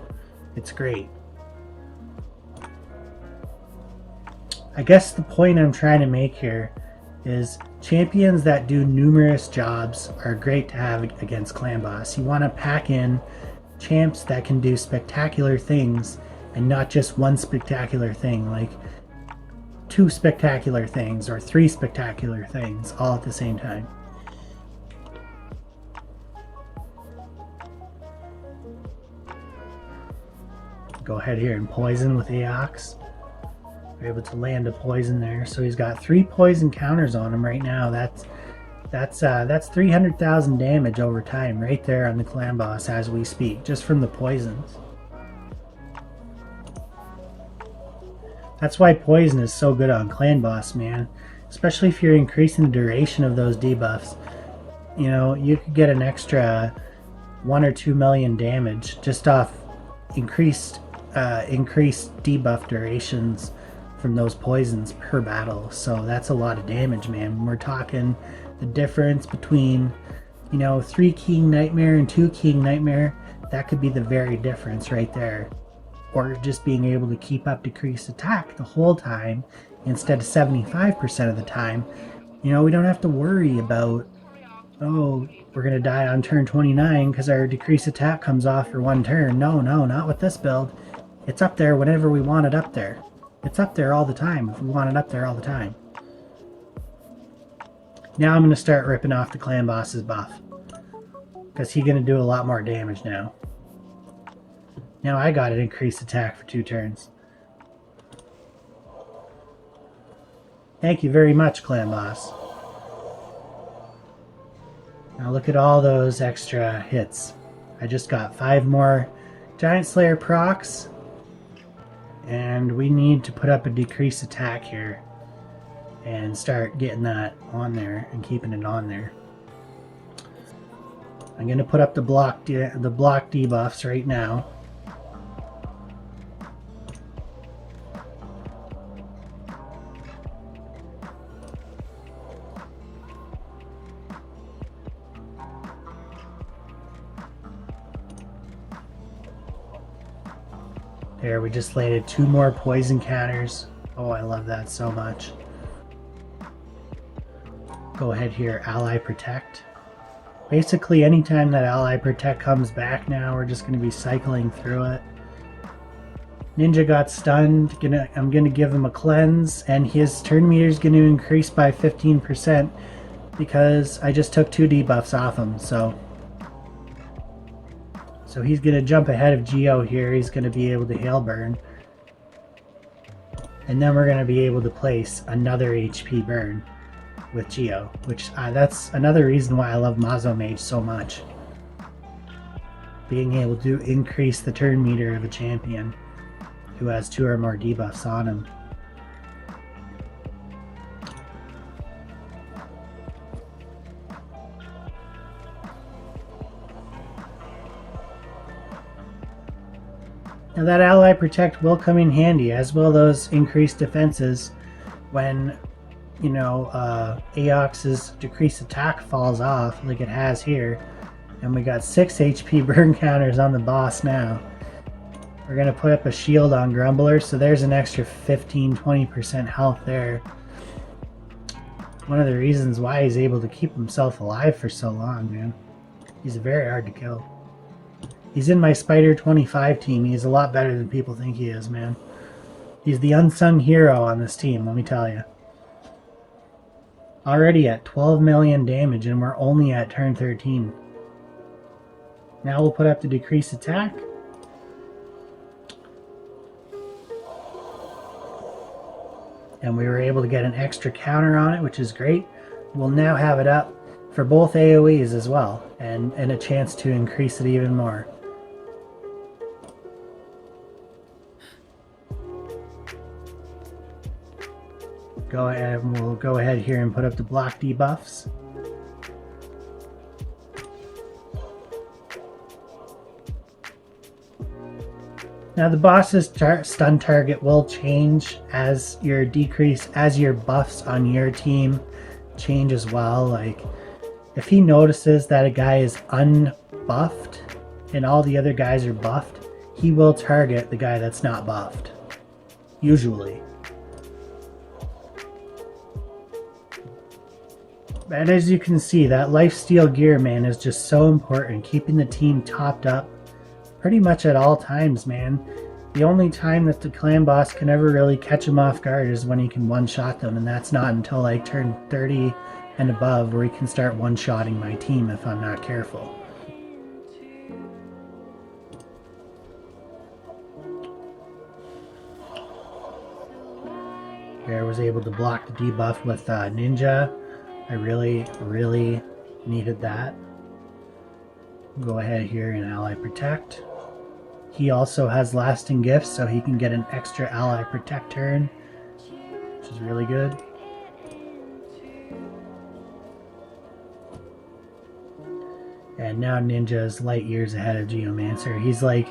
It's great. I guess the point I'm trying to make here is champions that do numerous jobs are great to have against clan boss. You want to pack in champs that can do spectacular things and not just one spectacular thing, like 2 spectacular things or 3 spectacular things all at the same time. Go ahead here and poison with Eox. We're able to land a poison there, so he's got 3 poison counters on him right now. That's 300,000 damage over time right there on the clan boss as we speak, just from the poisons. That's why poison is so good on clan boss, man. Especially if you're increasing the duration of those debuffs. You know, you could get an extra 1 or 2 million damage just off increased debuff durations from those poisons per battle. So that's a lot of damage, man. When we're talking the difference between, you know, 3 King Nightmare and 2 King Nightmare, that could be the very difference right there. Or just being able to keep up decreased attack the whole time instead of 75% of the time. You know, we don't have to worry about, oh, we're going to die on turn 29 because our decreased attack comes off for 1 turn. No, not with this build. It's up there whenever we want it up there. It's up there all the time if we want it up there all the time. Now I'm going to start ripping off the clan boss's buff, because he's going to do a lot more damage now. Now I got an increased attack for 2 turns. Thank you very much, clan boss. Now look at all those extra hits. I just got 5 more Giant Slayer procs and we need to put up a decrease attack here and start getting that on there and keeping it on there. I'm going to put up the block debuffs right now. There, we just landed 2 more poison counters. Oh, I love that so much. Go ahead here, ally protect. Basically, anytime that ally protect comes back now, we're just going to be cycling through it. Ninja got stunned. I'm going to give him a cleanse, and his turn meter is going to increase by 15% because I just took 2 debuffs off him. So he's going to jump ahead of Geo here. He's going to be able to hail burn. And then we're going to be able to place another HP burn with Geo, which that's another reason why I love 𝓫𝓞 so much. Being able to increase the turn meter of a champion who has 2 or more debuffs on him. Now that ally protect will come in handy, as will those increased defenses when, you know, Aox's decreased attack falls off like it has here. And we got 6 HP burn counters on the boss now. We're going to put up a shield on Grumbler, so there's an extra 15-20% health there. One of the reasons why he's able to keep himself alive for so long, man. He's very hard to kill. He's in my 𝓑𝓫 team. He's a lot better than people think he is, man. He's the unsung hero on this team, let me tell you. Already at 12 million damage, and we're only at turn 13. Now we'll put up the decrease attack. And we were able to get an extra counter on it, which is great. We'll now have it up for both AoEs as well, and a chance to increase it even more. We'll go ahead here and put up the block debuffs. Now the boss's stun target will change as your buffs on your team change as well. Like if he notices that a guy is unbuffed and all the other guys are buffed, he will target the guy that's not buffed. Usually. And as you can see, that lifesteal gear, man, is just so important. Keeping the team topped up pretty much at all times, man. The only time that the clan boss can ever really catch him off guard is when he can one-shot them, and that's not until like turn 30 and above where he can start one-shotting my team if I'm not careful. Here I was able to block the debuff with Ninja. I really needed that. Go ahead here and ally protect. He also has lasting gifts, so he can get an extra ally protect turn, which is really good. And now Ninja is light years ahead of Geomancer. He's like,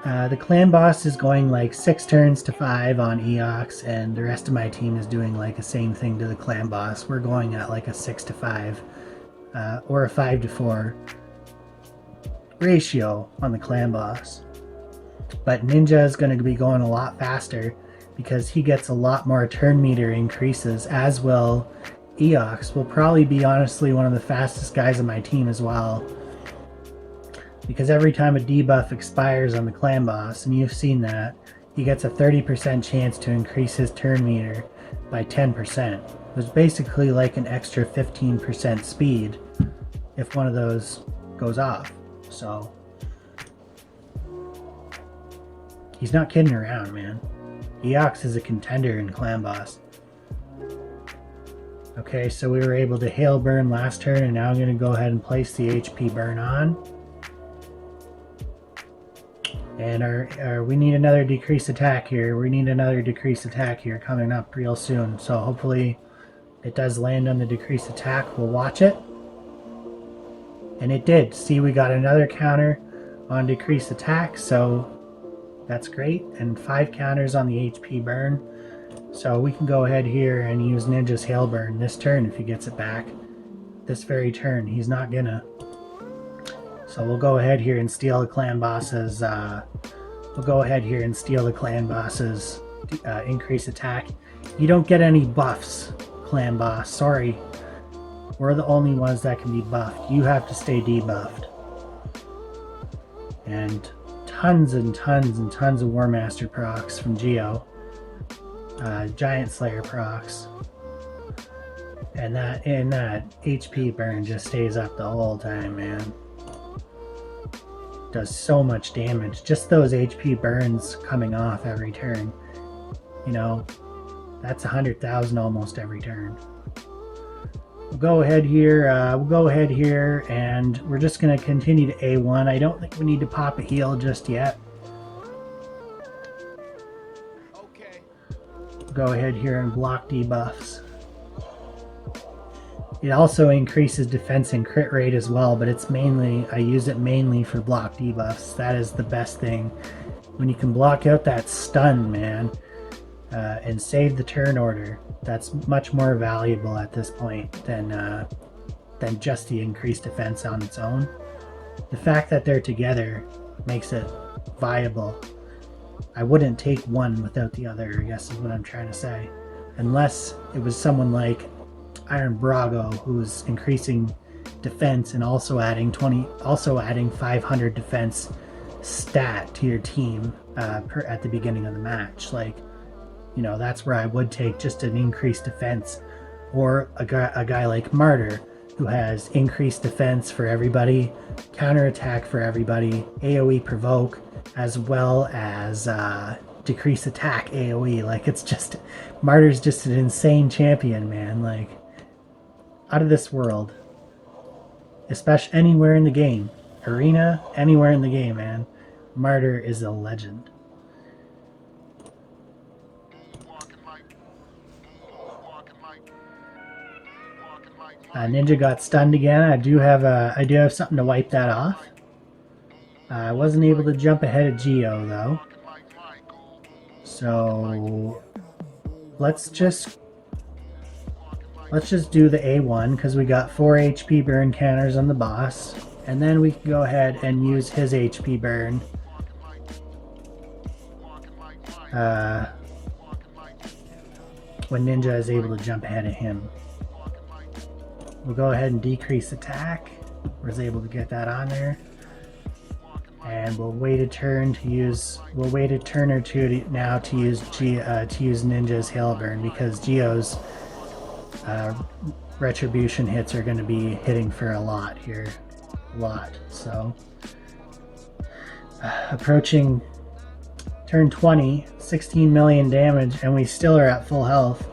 the clan boss is going like 6 turns to 5 on Eox, and the rest of my team is doing like the same thing to the clan boss. We're going at like a 6 to 5 or a 5 to 4 ratio on the clan boss. But Ninja is going to be going a lot faster because he gets a lot more turn meter increases, as will Eox. Will probably be honestly one of the fastest guys on my team as well. Because every time a debuff expires on the clan boss, and you've seen that, he gets a 30% chance to increase his turn meter by 10%. It's basically like an extra 15% speed if one of those goes off. So he's not kidding around, man. Eox is a contender in clan boss. Okay, so we were able to hail burn last turn, and now I'm going to go ahead and place the HP burn on. And we need another decrease attack here. We need another decrease attack here coming up real soon. So hopefully it does land on the decrease attack. We'll watch it. And it did. See, we got another counter on decrease attack. So that's great. And 5 counters on the HP burn. So we can go ahead here and use Ninja's Hail Burn this turn if he gets it back. This very turn. He's not gonna. So we'll go ahead here and steal the clan boss's increase attack. You don't get any buffs, clan boss. Sorry. We're the only ones that can be buffed. You have to stay debuffed. And tons and tons and tons of War Master procs from Geo. Giant Slayer procs. And that HP burn just stays up the whole time, man. Does so much damage. Just those HP burns coming off every turn. You know, that's 100,000 almost every turn. We'll go ahead here. And we're just going to continue to A1. I don't think we need to pop a heal just yet. Okay. We'll go ahead here and block debuffs. It also increases defense and crit rate as well, but it's mainly, I use it mainly for block debuffs. That is the best thing. When you can block out that stun, man, and save the turn order, that's much more valuable at this point than just the increased defense on its own. The fact that they're together makes it viable. I wouldn't take one without the other, I guess is what I'm trying to say. Unless it was someone like 𝓑𝓵𝓬𝓬𝓙, who's increasing defense and also adding 500 defense stat to your team at the beginning of the match. Like, you know, that's where I would take just an increased defense, or a guy like Martyr, who has increased defense for everybody, counterattack for everybody, AoE provoke, as well as decrease attack AoE. Like, it's just, Martyr's just an insane champion, man. Like, out of this world. Especially anywhere in the game. Arena, anywhere in the game, man. Martyr is a legend. Ninja got stunned again. I do have something to wipe that off. I wasn't able to jump ahead of Geo though. So let's just do the A1 because we got 4 HP burn counters on the boss, and then we can go ahead and use his HP burn when Ninja is able to jump ahead of him. We'll go ahead and decrease attack. We're able to get that on there, and we'll wait a turn to use. We'll wait a turn or two now to use Ninja's Hail Burn, because Geo's retribution hits are going to be hitting for a lot here, So approaching turn 20, 16 million damage, and we still are at full health.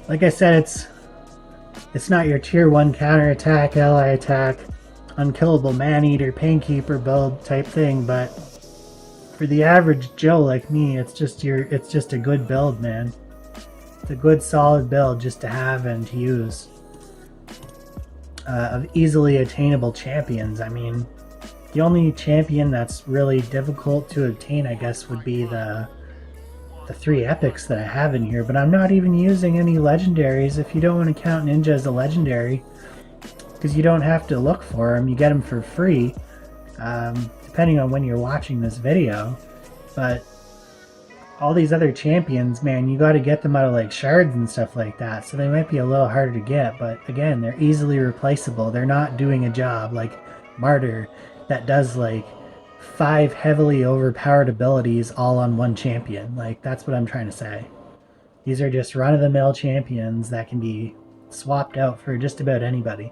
Like I said, it's not your tier 1 counterattack, ally attack, unkillable man-eater, painkeeper build type thing, but for the average Joe like me, it's just a good build, man. It's a good solid build just to have and to use. Of easily attainable champions, I mean, the only champion that's really difficult to obtain, I guess, would be the 3 epics that I have in here, but I'm not even using any legendaries. If you don't want to count Ninja as a legendary, because you don't have to look for them, you get them for free, depending on when you're watching this video. But all these other champions, man, you got to get them out of like shards and stuff like that, so they might be a little harder to get, but again, they're easily replaceable. They're not doing a job like Martyr that does like 5 heavily overpowered abilities all on one champion. Like, that's what I'm trying to say. These are just run-of-the-mill champions that can be swapped out for just about anybody.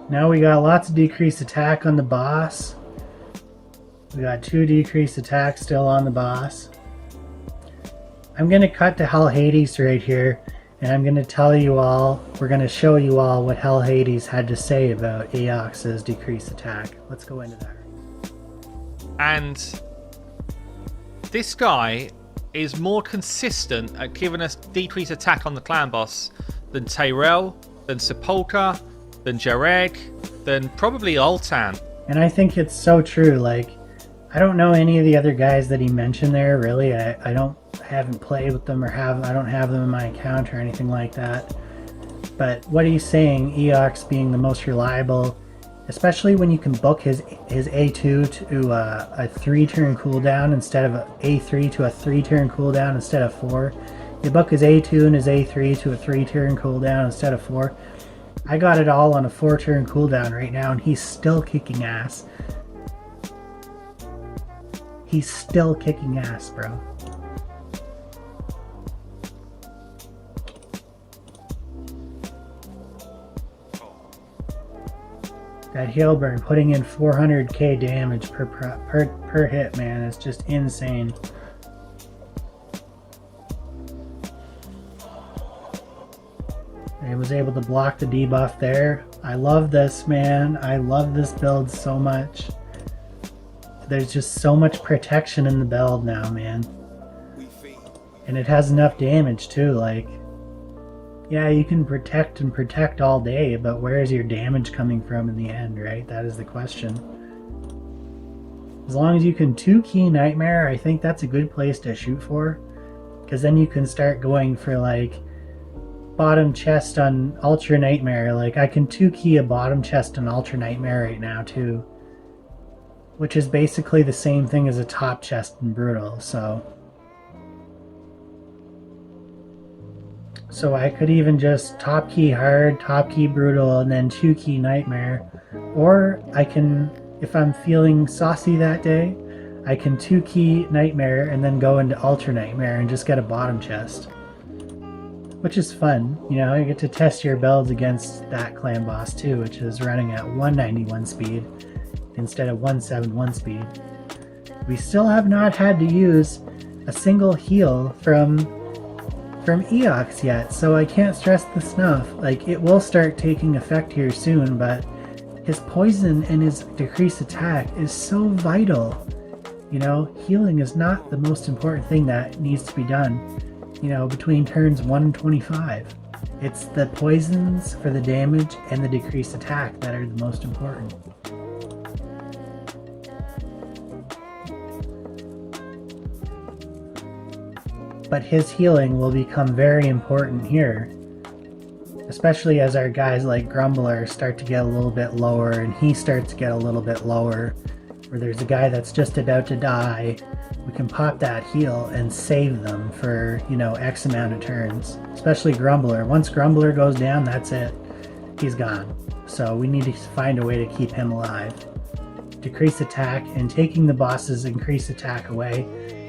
Now we got lots of decreased attack on the boss. We got 2 decreased attacks still on the boss. I'm going to cut to 𝓑𝓏𝓙𝓼 right here, and I'm going to tell you all, we're going to show you all what 𝓑𝓏𝓙𝓼 had to say about Eox's decreased attack. Let's go into that. And this guy is more consistent at giving us decreased attack on the clan boss than 𝓘'𝓿, than 𝓑𝓵𝓪𝓬𝓬, than 𝓬𝓗𝓬, than probably 𝓑𝓤𝓪. And I think it's so true. Like, I don't know any of the other guys that he mentioned there, really. I haven't played with them, or I don't have them in my account or anything like that. But what he's saying, Eox being the most reliable, especially when you can book his A2 to a 3-turn cooldown instead of A3 to a 3-turn cooldown instead of 4. You book his A2 and his A3 to a 3-turn cooldown instead of 4. I got it all on a 4-turn cooldown right now, and he's still kicking ass. He's still kicking ass, bro. That heal burn putting in 400k damage per hit, man, is just insane. I was able to block the debuff there. I love this, man. I love this build so much. There's just so much protection in the build now, man. And it has enough damage too. Like, yeah, you can protect and protect all day, but where is your damage coming from in the end, right? That is the question. As long as you can 2-key Nightmare, I think that's a good place to shoot for. Because then you can start going for like bottom chest on Ultra Nightmare. Like, I can 2-key a bottom chest on Ultra Nightmare right now too. Which is basically the same thing as a top chest in Brutal, so I could even just top key hard, top key brutal, and then 2-key Nightmare. Or I can, if I'm feeling saucy that day, I can 2-key Nightmare and then go into Ultra Nightmare and just get a bottom chest. Which is fun, you know, you get to test your builds against that clan boss too, which is running at 191 speed instead of 171 speed. We still have not had to use a single heal from Eox yet, so I can't stress this enough. Like, it will start taking effect here soon, but his poison and his decreased attack is so vital. You know, healing is not the most important thing that needs to be done, you know, between turns 1 and 25. It's the poisons for the damage and the decreased attack that are the most important. But his healing will become very important here, especially as our guys like Grumbler start to get a little bit lower, and he starts to get a little bit lower, where there's a guy that's just about to die. We can pop that heal and save them for, you know, X amount of turns, especially Grumbler. Once Grumbler goes down, that's it. He's gone. So we need to find a way to keep him alive. Decrease attack and taking the boss's increased attack away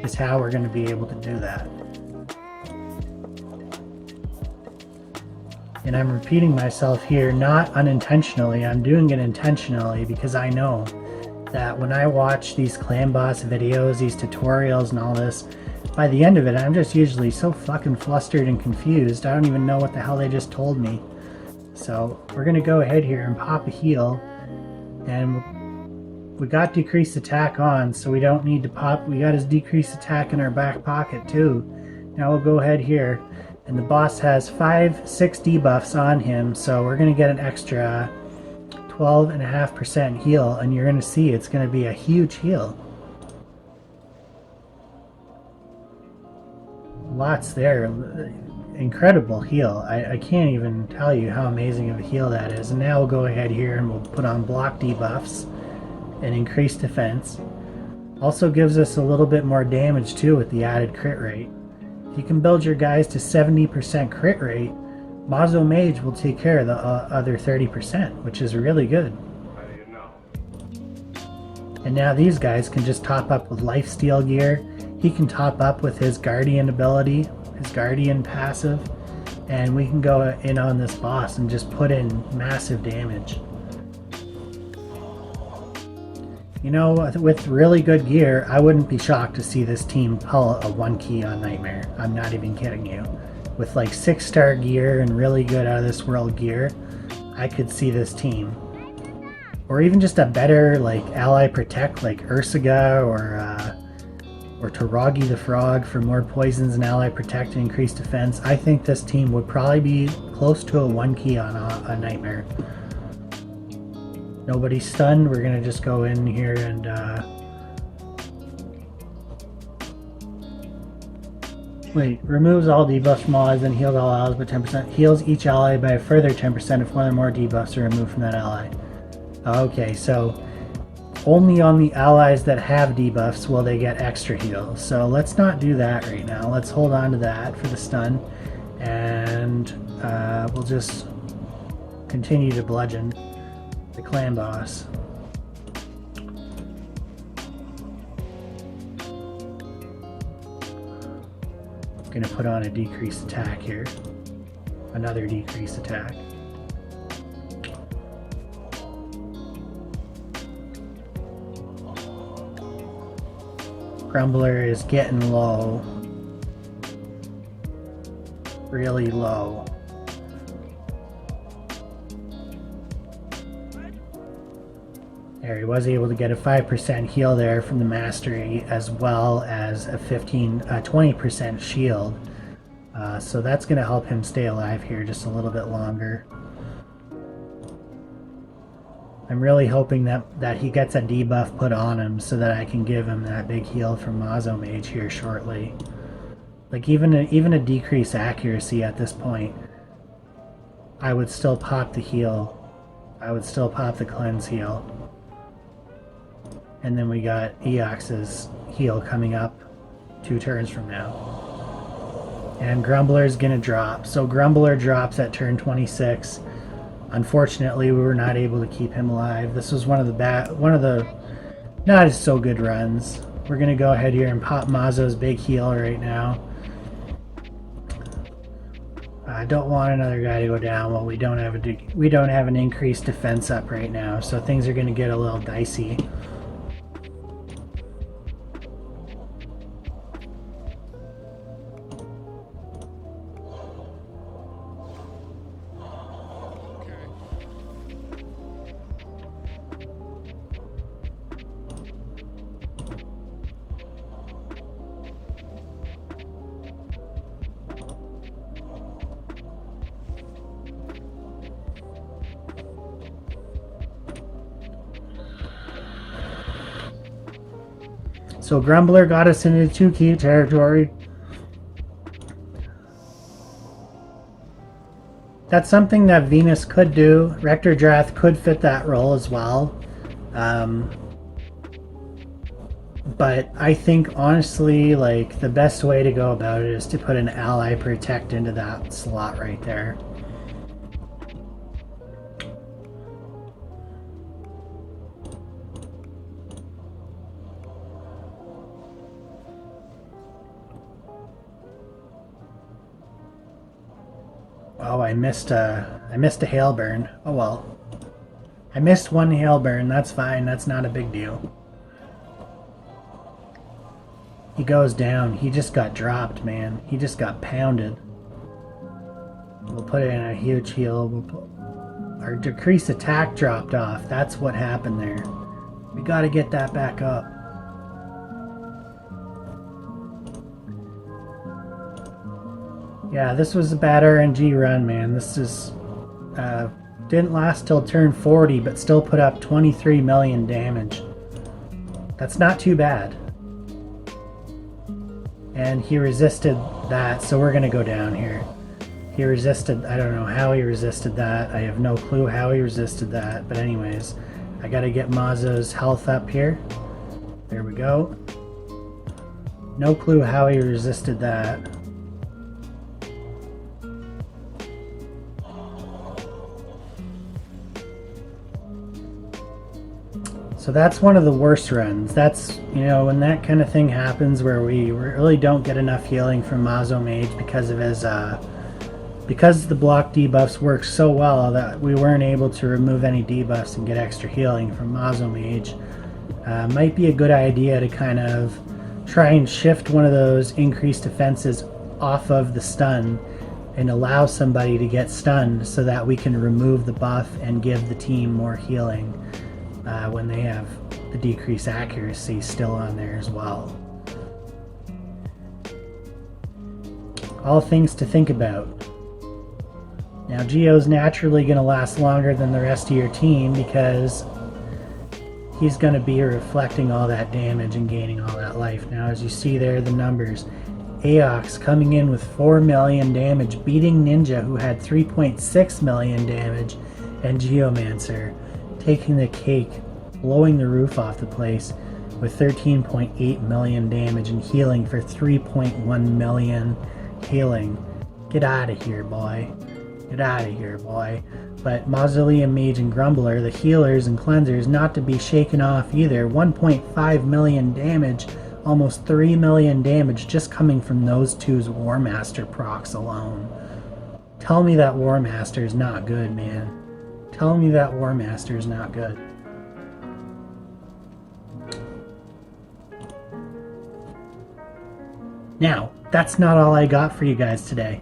is how we're going to be able to do that. And I'm repeating myself here, not unintentionally. I'm doing it intentionally because I know that when I watch these clan boss videos, these tutorials and all this, by the end of it, I'm just usually so fucking flustered and confused. I don't even know what the hell they just told me. So we're going to go ahead here and pop a heal. And we got decreased attack on, so we don't need to pop. We got his decreased attack in our back pocket too. Now we'll go ahead here. And the boss has 6 debuffs on him, so we're going to get an extra 12.5% heal, and you're going to see it's going to be a huge heal. Lots there. Incredible heal. I can't even tell you how amazing of a heal that is. And now we'll go ahead here and we'll put on block debuffs and increased defense. Also gives us a little bit more damage too with the added crit rate. If you can build your guys to 70% crit rate, Mazo Mage will take care of the other 30%, which is really good. And now these guys can just top up with lifesteal gear. He can top up with his Guardian ability, his Guardian passive, and we can go in on this boss and just put in massive damage. You know, with really good gear, I wouldn't be shocked to see this team pull a 1 key on Nightmare. I'm not even kidding you. With like 6-star gear and really good out of this world gear, I could see this team. Or even just a better like ally protect like 𝓬𝓭𝓬 or 𝓑𝓵𝓬𝓬 the Frog for more poisons and ally protect and increased defense. I think this team would probably be close to a 1 key on a Nightmare. Nobody's stunned. We're gonna just go in here and wait, removes all debuffs mods and heals all allies by 10%. Heals each ally by a further 10% if one or more debuffs are removed from that ally. Okay, so only on the allies that have debuffs will they get extra heals. So let's not do that right now. Let's hold on to that for the stun, and we'll just continue to bludgeon the clan boss. I'm gonna put on a decreased attack here. Another decreased attack. Grumbler is getting low. Really low. There, he was able to get a 5% heal there from the mastery, as well as a 20% shield. So that's going to help him stay alive here just a little bit longer. I'm really hoping that he gets a debuff put on him so that I can give him that big heal from 𝓂𝓲 here shortly. Like even a decreased accuracy at this point, I would still pop the heal. I would still pop the cleanse heal. And then we got Eox's heal coming up 2 turns from now. And Grumbler's gonna drop. So Grumbler drops at turn 26. Unfortunately, we were not able to keep him alive. This was one of the not so good runs. We're gonna go ahead here and pop 𝓂𝓲's big heal right now. I don't want another guy to go down. Well, we don't have an increased defense up right now, so things are gonna get a little dicey. So Grumbler got us into 2 key territory. That's something that Venus could do. ℔ could fit that role as well. But I think honestly, like, the best way to go about it is to put an ally protect into that slot right there. Oh, I missed a hail burn. Oh well. I missed 1 hail burn. That's fine. That's not a big deal. He goes down. He just got dropped, man. He just got pounded. We'll put it in a huge heal. Our decreased attack dropped off. That's what happened there. We got to get that back up. Yeah, this was a bad RNG run, man. This is didn't last till turn 40, but still put up 23 million damage. That's not too bad. And he resisted that, so we're gonna go down here. He resisted, I don't know how he resisted that. I have no clue how he resisted that, but anyways, I gotta get 𝓂𝓲's health up here. There we go. No clue how he resisted that. So that's one of the worst runs. That's, you know, when that kind of thing happens where we really don't get enough healing from 𝓂𝓲 because of his, because the block debuffs work so well that we weren't able to remove any debuffs and get extra healing from 𝓂𝓲. might be a good idea to kind of try and shift one of those increased defenses off of the stun and allow somebody to get stunned so that we can remove the buff and give the team more healing when they have the decreased accuracy still on there as well. All things to think about. Now Geo's naturally going to last longer than the rest of your team because he's going to be reflecting all that damage and gaining all that life. Now as you see there, the numbers. Aox coming in with 4 million damage, beating Ninja who had 3.6 million damage, and Geomancer taking the cake, blowing the roof off the place with 13.8 million damage and healing for 3.1 million healing. Get out of here, boy. Get out of here, boy. But Mausoleum Mage and Grumbler, the healers and cleansers, not to be shaken off either. 1.5 million damage, almost 3 million damage just coming from those two's War Master procs alone. Tell me that War Master is not good, man. Tell me that War Master is not good. Now, that's not all I got for you guys today.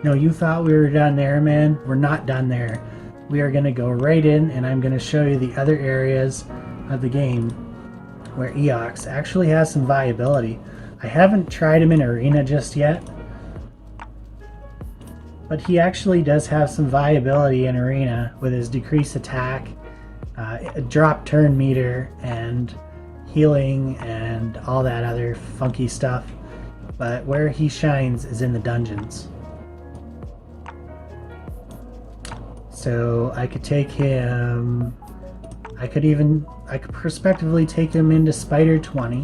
No, you thought we were done there, man. We're not done there. We are going to go right in, and I'm going to show you the other areas of the game where Eox actually has some viability. I haven't tried him in Arena just yet, but he actually does have some viability in Arena with his decreased attack, drop turn meter, and healing, and all that other funky stuff. But where he shines is in the dungeons. So I could take him, I could prospectively take him into Spider 20,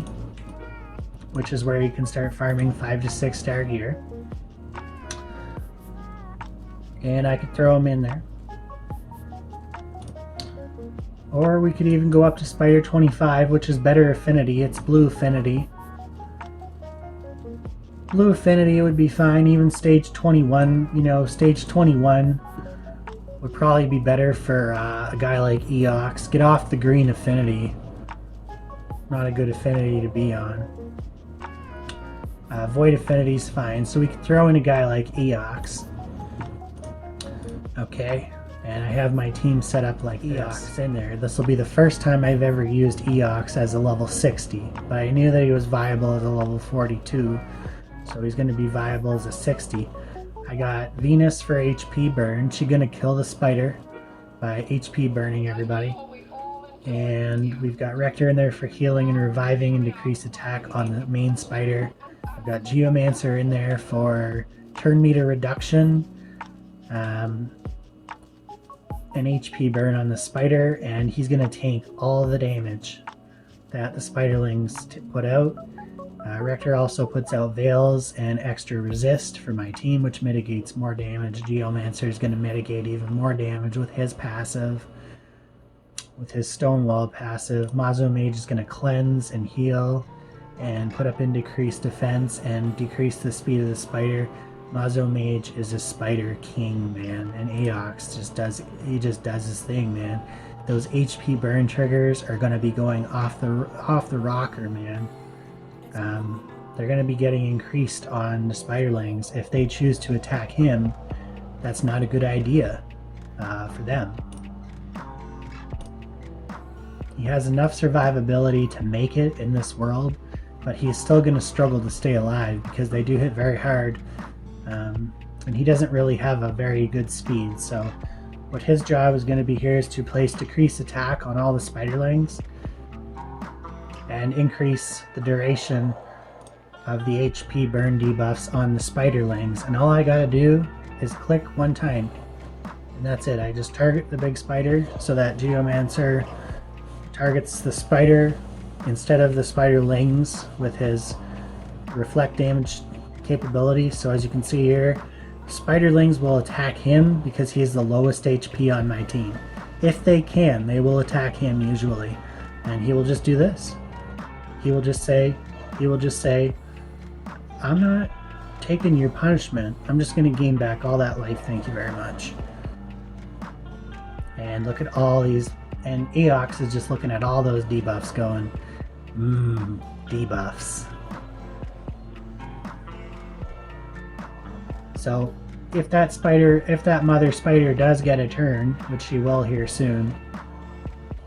which is where you can start farming 5 to 6 star gear. And I could throw him in there. Or we could even go up to Spider 25, which is better affinity. It's blue affinity. Blue affinity would be fine. Even stage 21, you know, stage 21 would probably be better for a guy like Eox. Get off the green affinity. Not a good affinity to be on. Void affinity is fine, so we could throw in a guy like Eox. Okay, and I have my team set up like Eox in there. This will be the first time I've ever used Eox as a level 60, but I knew that he was viable as a level 42, so he's going to be viable as a 60. I got Venus for HP burn. She's going to kill the spider by HP burning everybody. And we've got Rector in there for healing and reviving and decreased attack on the main spider. I've got Geomancer in there for turn meter reduction, an HP burn on the spider, and he's going to tank all the damage that the spiderlings put out. Rector also puts out Veils and extra resist for my team, which mitigates more damage. Geomancer is going to mitigate even more damage with his passive. With his Stonewall passive, Mazo Mage is going to cleanse and heal and put up in decreased defense and decrease the speed of the spider. Mazo Mage is a spider king, man, and Aox just does his thing, man. Those HP burn triggers are going to be going off the rocker, man. They're going to be getting increased on the spiderlings. If they choose to attack him, that's not a good idea for them. He has enough survivability to make it in this world, but he's still going to struggle to stay alive because they do hit very hard, and he doesn't really have a very good speed. So what his job is going to be here is to place decreased attack on all the spiderlings and increase the duration of the HP burn debuffs on the spiderlings. And all I gotta do is click one time, and that's it. I just target the big spider so that Geomancer targets the spider instead of the spiderlings with his reflect damage capability. So as you can see here, spiderlings will attack him because he's the lowest HP on my team. If they can, they will attack him usually, and he will just do this. He will just say, I'm not taking your punishment. I'm just going to gain back all that life. Thank you very much. And look at all these And Eox is just looking at all those debuffs going, debuffs. So if that mother spider does get a turn, which she will here soon,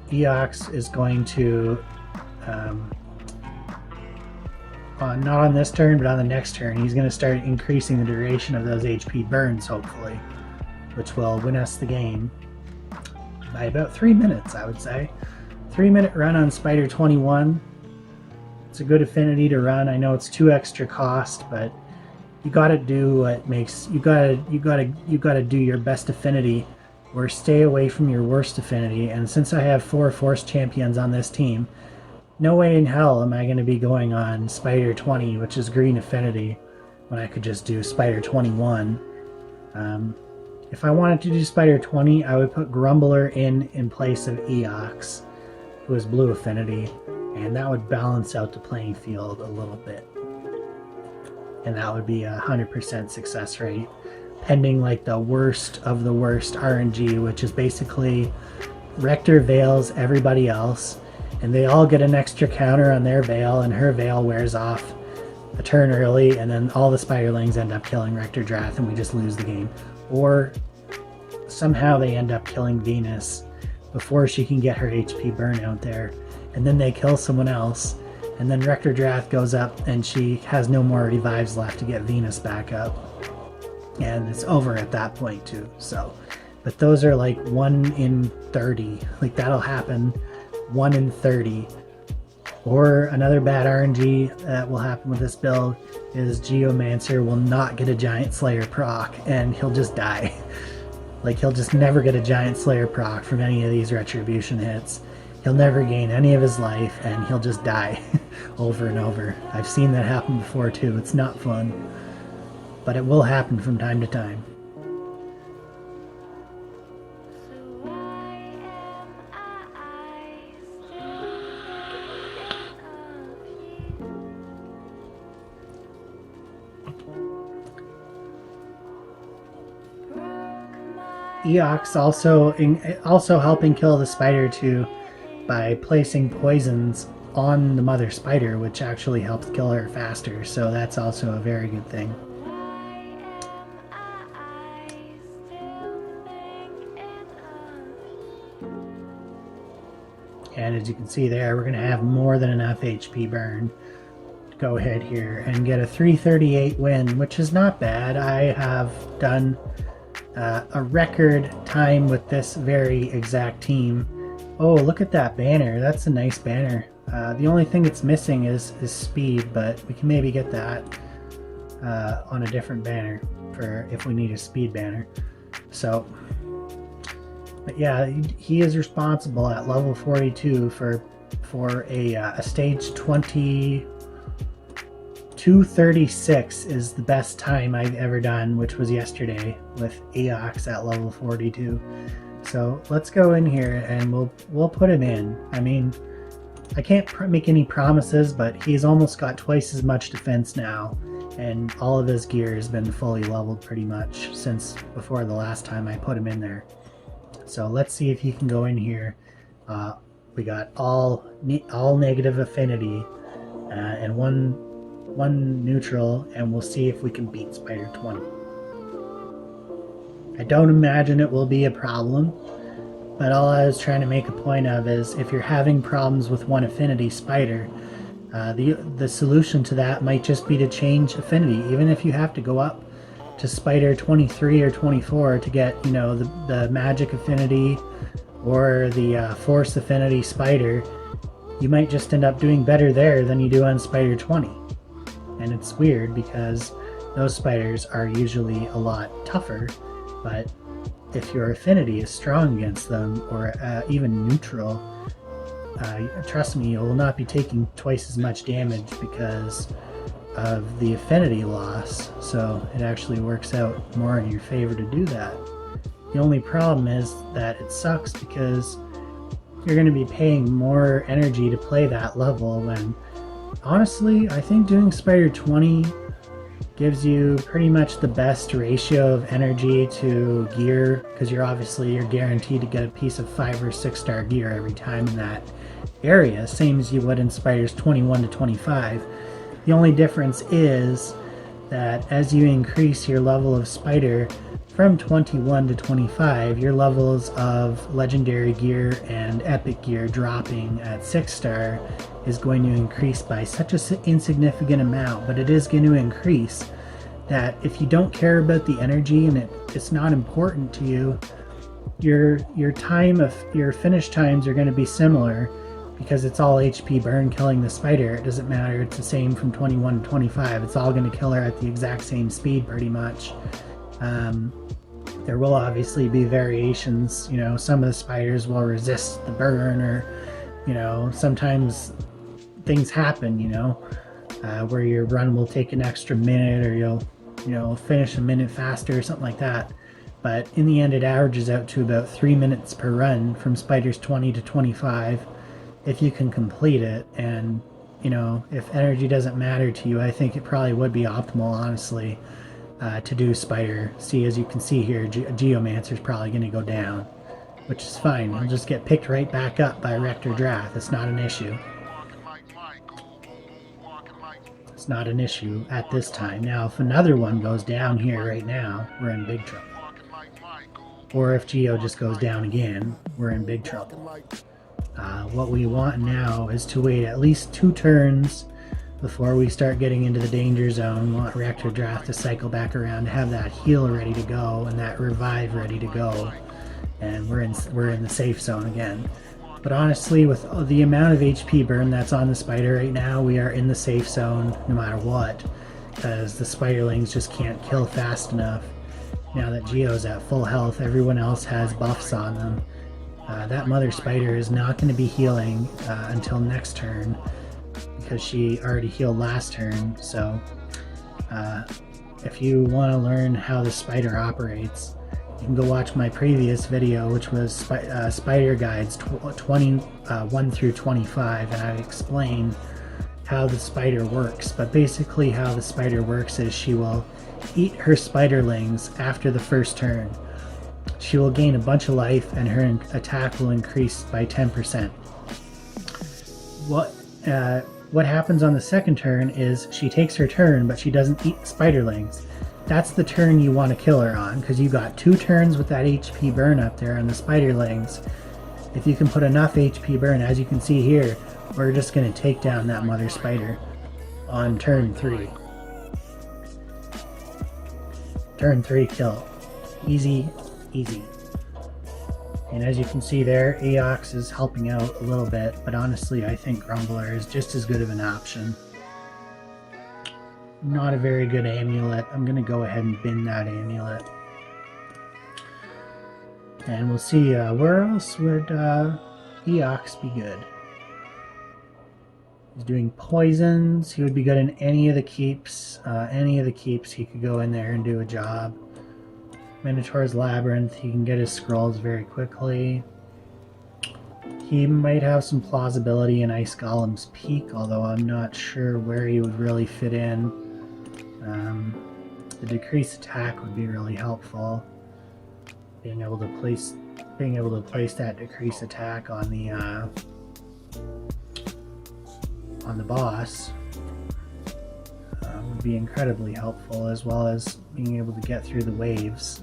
Eox is going to, not on this turn, but on the next turn, he's going to start increasing the duration of those HP burns, hopefully, which will win us the game by about 3 minutes, I would say. 3-minute run on Spider 21. It's a good affinity to run. I know it's 2 extra cost, but you gotta do what makes you gotta do your best affinity, or stay away from your worst affinity. And since I have 4 Force champions on this team, no way in hell am I going to be going on Spider 20, which is green affinity, when I could just do Spider 21. If I wanted to do Spider 20, I would put Grumbler in place of Eox, who is blue affinity, and that would balance out the playing field a little bit. And that would be a 100% success rate, pending like the worst of the worst RNG, which is basically Rector Veils everybody else, and they all get an extra counter on their Veil, and her Veil wears off a turn early, and then all the Spiderlings end up killing Rector Drath, and we just lose the game. Or somehow they end up killing Venus before she can get her HP burn out there, and then they kill someone else, and then Rector Drath goes up and she has no more revives left to get Venus back up, and it's over at that point too. So, but those are like 1 in 30, like that'll happen 1 in 30. Or another bad RNG that will happen with this build is Geomancer will not get a Giant Slayer proc, and he'll just die. Like, he'll just never get a Giant Slayer proc from any of these Retribution hits. He'll never gain any of his life, and he'll just die over and over. I've seen that happen before too. It's not fun, but it will happen from time to time. Eox also helping kill the spider too, by placing poisons on the mother spider, which actually helps kill her faster, so that's also a very good thing. And as you can see there, we're going to have more than enough HP burn to go ahead here and get a 338 win, which is not bad. I have done a record time with this very exact team. Oh, look at that banner. That's a nice banner. The only thing it's missing is speed, but we can maybe get that on a different banner for if we need a speed banner. So, but yeah, he is responsible at level 42 for a stage 20. 2:36 is the best time I've ever done, which was yesterday with Eox at level 42. So let's go in here and we'll put him in. I mean, I can't make any promises, but he's almost got twice as much defense now, and all of his gear has been fully leveled pretty much since before the last time I put him in there. So let's see if he can go in here. We got all negative affinity and one neutral, and we'll see if we can beat Spider 20. I don't imagine it will be a problem, but all I was trying to make a point of is if you're having problems with one affinity spider, the solution to that might just be to change affinity, even if you have to go up to Spider 23 or 24 to get, you know, the magic affinity or the force affinity spider. You might just end up doing better there than you do on Spider 20. And it's weird because those spiders are usually a lot tougher, but if your affinity is strong against them, or even neutral, trust me, you will not be taking twice as much damage because of the affinity loss. So it actually works out more in your favor to do that. The only problem is that it sucks because you're going to be paying more energy to play that level when, honestly, I think doing Spider 20 Gives you pretty much the best ratio of energy to gear, because you're guaranteed to get a piece of 5 or 6 star gear every time in that area, same as you would in spiders 21 to 25. The only difference is that as you increase your level of spider from 21 to 25, your levels of legendary gear and epic gear dropping at 6 star is going to increase by such an insignificant amount, but it is going to increase, that if you don't care about the energy and it's not important to you, your finish times are going to be similar, because it's all HP burn killing the spider. It doesn't matter, it's the same from 21 to 25. It's all going to kill her at the exact same speed pretty much. There will obviously be variations, you know, some of the spiders will resist the burn, or, you know, sometimes things happen, you know, where your run will take an extra minute, or you'll finish a minute faster or something like that. But in the end, it averages out to about 3 minutes per run from spiders 20 to 25 if you can complete it. And, you know, if energy doesn't matter to you, I think it probably would be optimal, honestly, to do spider. See, as you can see here, Geomancer's probably going to go down, which is fine. He'll just get picked right back up by 𝓬𝓸𝓷. It's not an issue. It's not an issue at this time. Now, if another one goes down here right now, we're in big trouble. Or if Geo just goes down again, we're in big trouble. What we want now is to wait at least 2 turns before we start getting into the danger zone. We want 𝓬𝓸𝓷 to cycle back around, to have that heal ready to go and that revive ready to go, and we're in the safe zone again. But honestly, with the amount of HP burn that's on the spider right now, we are in the safe zone no matter what, because the spiderlings just can't kill fast enough. Now that Geo's at full health, everyone else has buffs on them. That mother spider is not going to be healing until next turn, because she already healed last turn. So if you want to learn how the spider operates, you can go watch my previous video, which was Spider Guides 21 through 25, and I explained how the spider works. But basically how the spider works is she will eat her spiderlings after the first turn. She will gain a bunch of life and her attack will increase by 10%. What happens on the second turn is she takes her turn, but she doesn't eat spiderlings. That's the turn you want to kill her on, because you got 2 turns with that HP burn up there on the spiderlings. If you can put enough HP burn, as you can see here, we're just going to take down that mother spider on turn 3. Turn 3 kill. Easy, easy. And as you can see there, Aox is helping out a little bit, but honestly I think Grumbler is just as good of an option. Not a very good amulet. I'm going to go ahead and bin that amulet. And we'll see where else would Aox be good. He's doing poisons. He would be good in any of the keeps. Any of the keeps he could go in there and do a job. Minotaur's Labyrinth, he can get his scrolls very quickly. He might have some plausibility in Ice Golem's Peak, although I'm not sure where he would really fit in. The decreased attack would be really helpful. Being able to place that decreased attack on the boss would be incredibly helpful, as well as being able to get through the waves.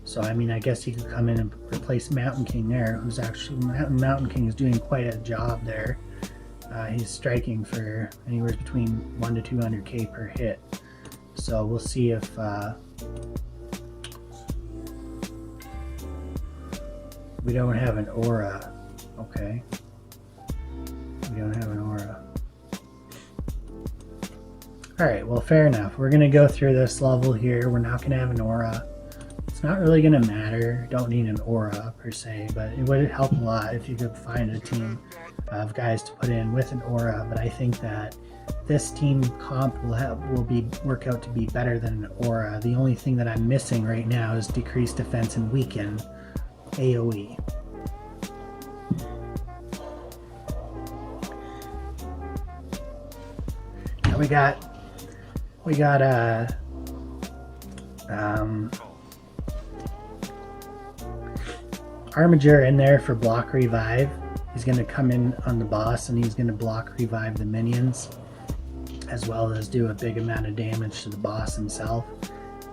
So I mean, I guess he could come in and replace Mountain King there, who's actually, Mountain King is doing quite a job there. He's striking for anywhere between 1 to 200k per hit. So we'll see if we don't have an aura. Okay. We don't have an aura. Alright, well, fair enough. We're going to go through this level here. We're not going to have an aura. It's not really going to matter. Don't need an aura per se, but it would help a lot if you could find a team of guys to put in with an aura. But I think that this team comp will work out to be better than an aura. The only thing that I'm missing right now is decreased defense and weaken AoE. Now we got We got Armiger in there for block revive. He's going to come in on the boss and he's going to block revive the minions, as well as do a big amount of damage to the boss himself.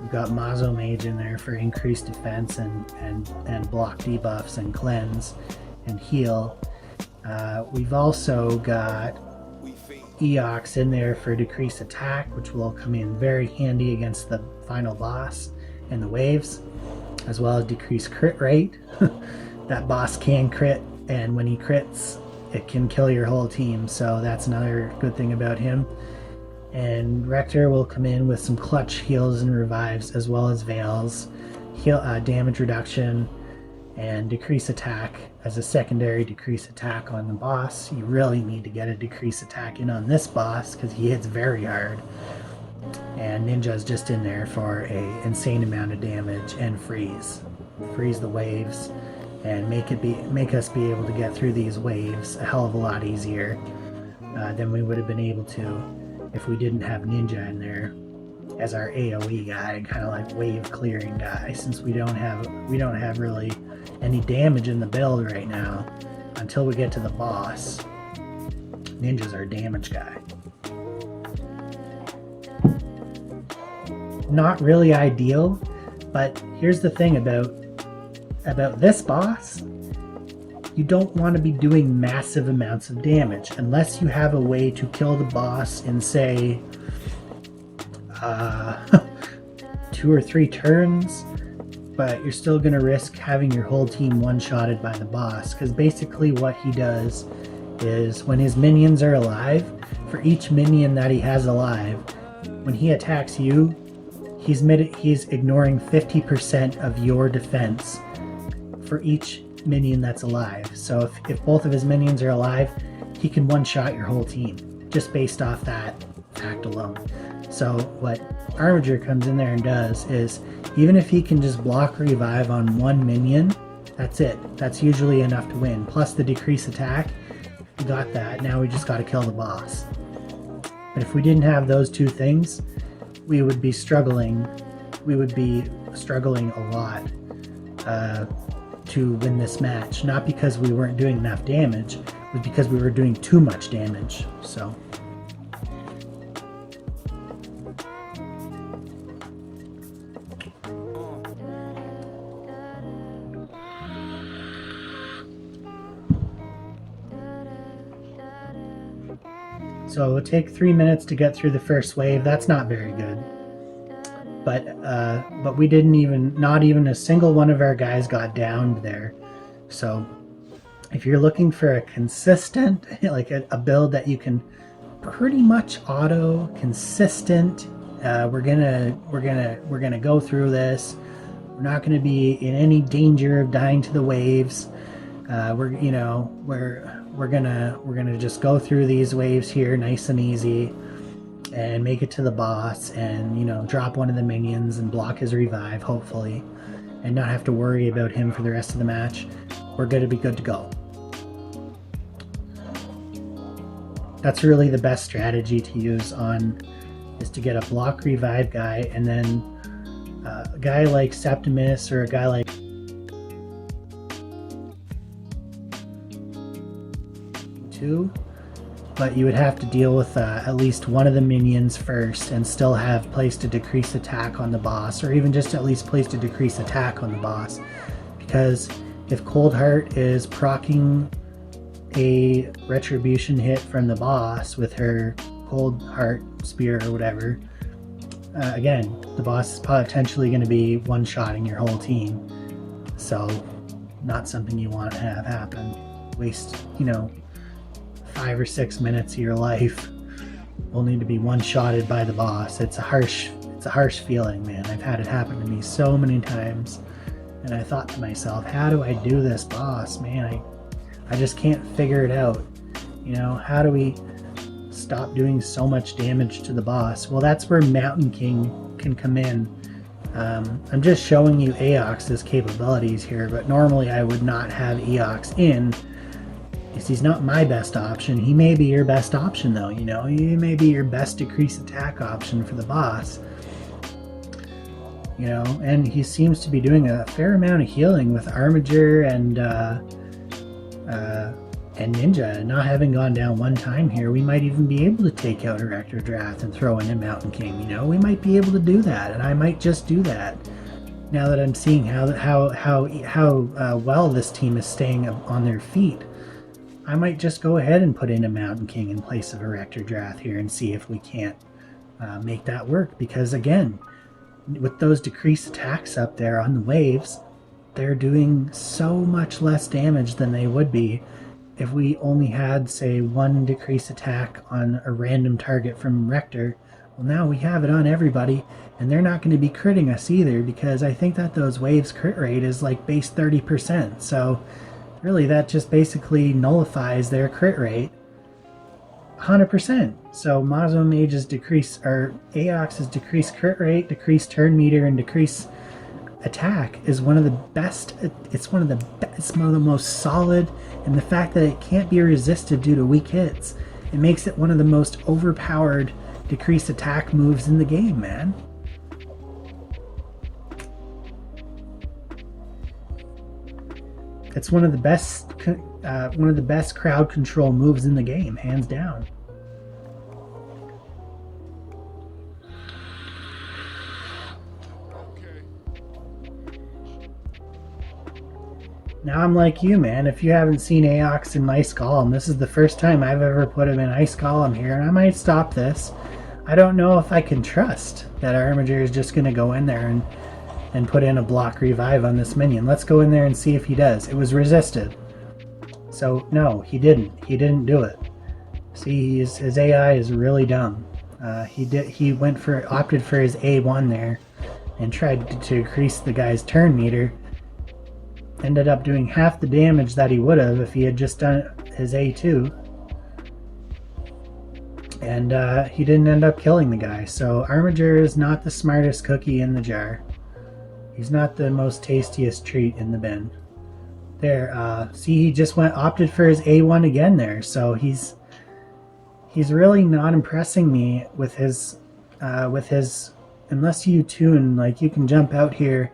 We've got Mazo Mage in there for increased defense and block debuffs and cleanse and heal. We've also got Eox in there for decreased attack, which will come in very handy against the final boss and the waves, as well as decreased crit rate. That boss can crit, and when he crits, it can kill your whole team, so that's another good thing about him. And Rector will come in with some clutch heals and revives, as well as veils, damage reduction, and decrease attack as a secondary decrease attack on the boss. You really need to get a decrease attack in on this boss because he hits very hard. And Ninja's just in there for a insane amount of damage and freeze the waves and make us be able to get through these waves a hell of a lot easier than we would have been able to if we didn't have Ninja in there as our AoE guy, kind of like wave clearing guy, since we don't have really any damage in the build right now until we get to the boss. Ninja's our damage guy. Not really ideal, but here's the thing about this boss. You don't want to be doing massive amounts of damage unless you have a way to kill the boss in, say, 2 or 3 turns, but you're still going to risk having your whole team one-shotted by the boss, because basically what he does is when his minions are alive, for each minion that he has alive, when he attacks you, he's ignoring 50% of your defense for each minion that's alive. So if both of his minions are alive, he can one-shot your whole team just based off that fact alone. So what Armiger comes in there and does is, even if he can just block revive on one minion, that's it. That's usually enough to win. Plus the decrease attack, we got that. Now we just got to kill the boss. But if we didn't have those two things, we would be struggling. We would be struggling a lot to win this match. Not because we weren't doing enough damage, it was because we were doing too much damage. So it'll take 3 minutes to get through the first wave. That's not very good. But we didn't not even a single one of our guys got downed there. So if you're looking for a consistent, like a build that you can pretty much auto consistent, we're gonna go through this. We're not gonna be in any danger of dying to the waves. We're gonna just go through these waves here nice and easy and make it to the boss and drop one of the minions and block his revive, hopefully, and not have to worry about him for the rest of the match. We're gonna be good to go. That's really the best strategy to use is to get a block revive guy, and then a guy like Septimus or a guy like but you would have to deal with at least one of the minions first and still have placed a decrease attack on the boss, or even just at least placed a decrease attack on the boss, because if Cold Heart is proccing a retribution hit from the boss with her Cold Heart spear or whatever, again, the boss is potentially going to be one-shotting your whole team, so not something you want to have happen. Waste 5 or 6 minutes of your life only to be one-shotted by the boss. It's a harsh feeling, man. I've had it happen to me so many times, and I thought to myself, how do I do this boss, man? I just can't figure it out. How do we stop doing so much damage to the boss? Well, that's where Mountain King can come in. I'm just showing you Eox's capabilities here, but normally I would not have Eox in because he's not my best option. He may be your best option though, you know. He may be your best decrease attack option for the boss. You know, and he seems to be doing a fair amount of healing with Armiger and Ninja not having gone down one time here. We might even be able to take out 𝓬𝓸𝓷 and throw in a Mountain King. You know, we might be able to do that, and I might just do that. Now that I'm seeing how well this team is staying on their feet, I might just go ahead and put in a Mountain King in place of 𝓬𝓸𝓷 here and see if we can't make that work. Because again, with those decreased attacks up there on the waves, they're doing so much less damage than they would be if we only had, say, one decrease attack on a random target from Rector. Well, now we have it on everybody, and they're not going to be critting us either, because I think that those waves crit rate is like base 30%. So really that just basically nullifies their crit rate 100%. So Mazo Mage's decrease, or Aox's decreased crit rate, decreased turn meter, and decreased attack is one of the best. It's one of the most solid, and the fact that it can't be resisted due to weak hits, it makes it one of the most overpowered decreased attack moves in the game, man. It's one of the best crowd control moves in the game, hands down. Now I'm like you, man. If you haven't seen Aox in Ice Golem, this is the first time I've ever put him in Ice Golem here, and I might stop this. I don't know if I can trust that Armiger is just going to go in there and put in a block revive on this minion. Let's go in there and see if he does. It was resisted. So no, he didn't. He didn't do it. See, his AI is really dumb. He opted for his A1 there and tried to increase the guy's turn meter. Ended up doing half the damage that he would have if he had just done his A2. And he didn't end up killing the guy. So Armiger is not the smartest cookie in the jar. He's not the most tastiest treat in the bin. There, see, he just opted for his A1 again there. So he's really not impressing me with his unless you tune, like you can jump out here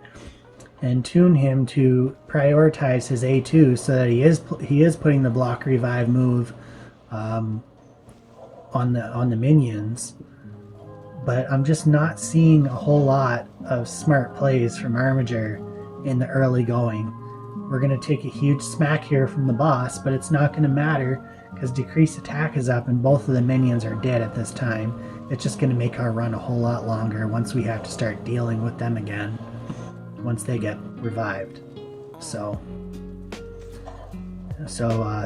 and tune him to prioritize his A2 so that he is putting the block revive move on the minions. But I'm just not seeing a whole lot of smart plays from Armiger in the early going. We're going to take a huge smack here from the boss, but it's not going to matter because decreased attack is up and both of the minions are dead at this time. It's just going to make our run a whole lot longer once we have to start dealing with them again, once they get revived. So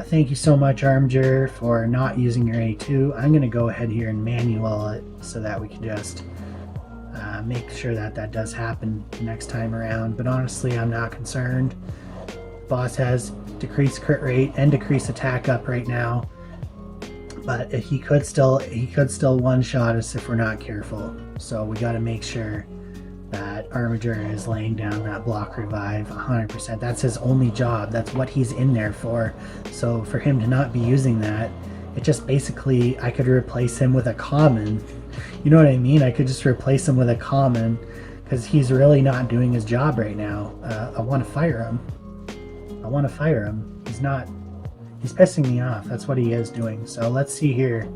thank you so much, Armiger, for not using your A2. I'm going to go ahead here and manual it so that we can just make sure that does happen next time around. But honestly, I'm not concerned. Boss has decreased crit rate and decreased attack up right now, but he could still one-shot us if we're not careful. So we got to make sure that Armiger is laying down that block revive 100%. That's his only job. That's what he's in there for. So for him to not be using that, it just basically, I could replace him with a common. You know what I mean? I could just replace him with a common because he's really not doing his job right now. I want to fire him. He's pissing me off. That's what he is doing. So let's see here.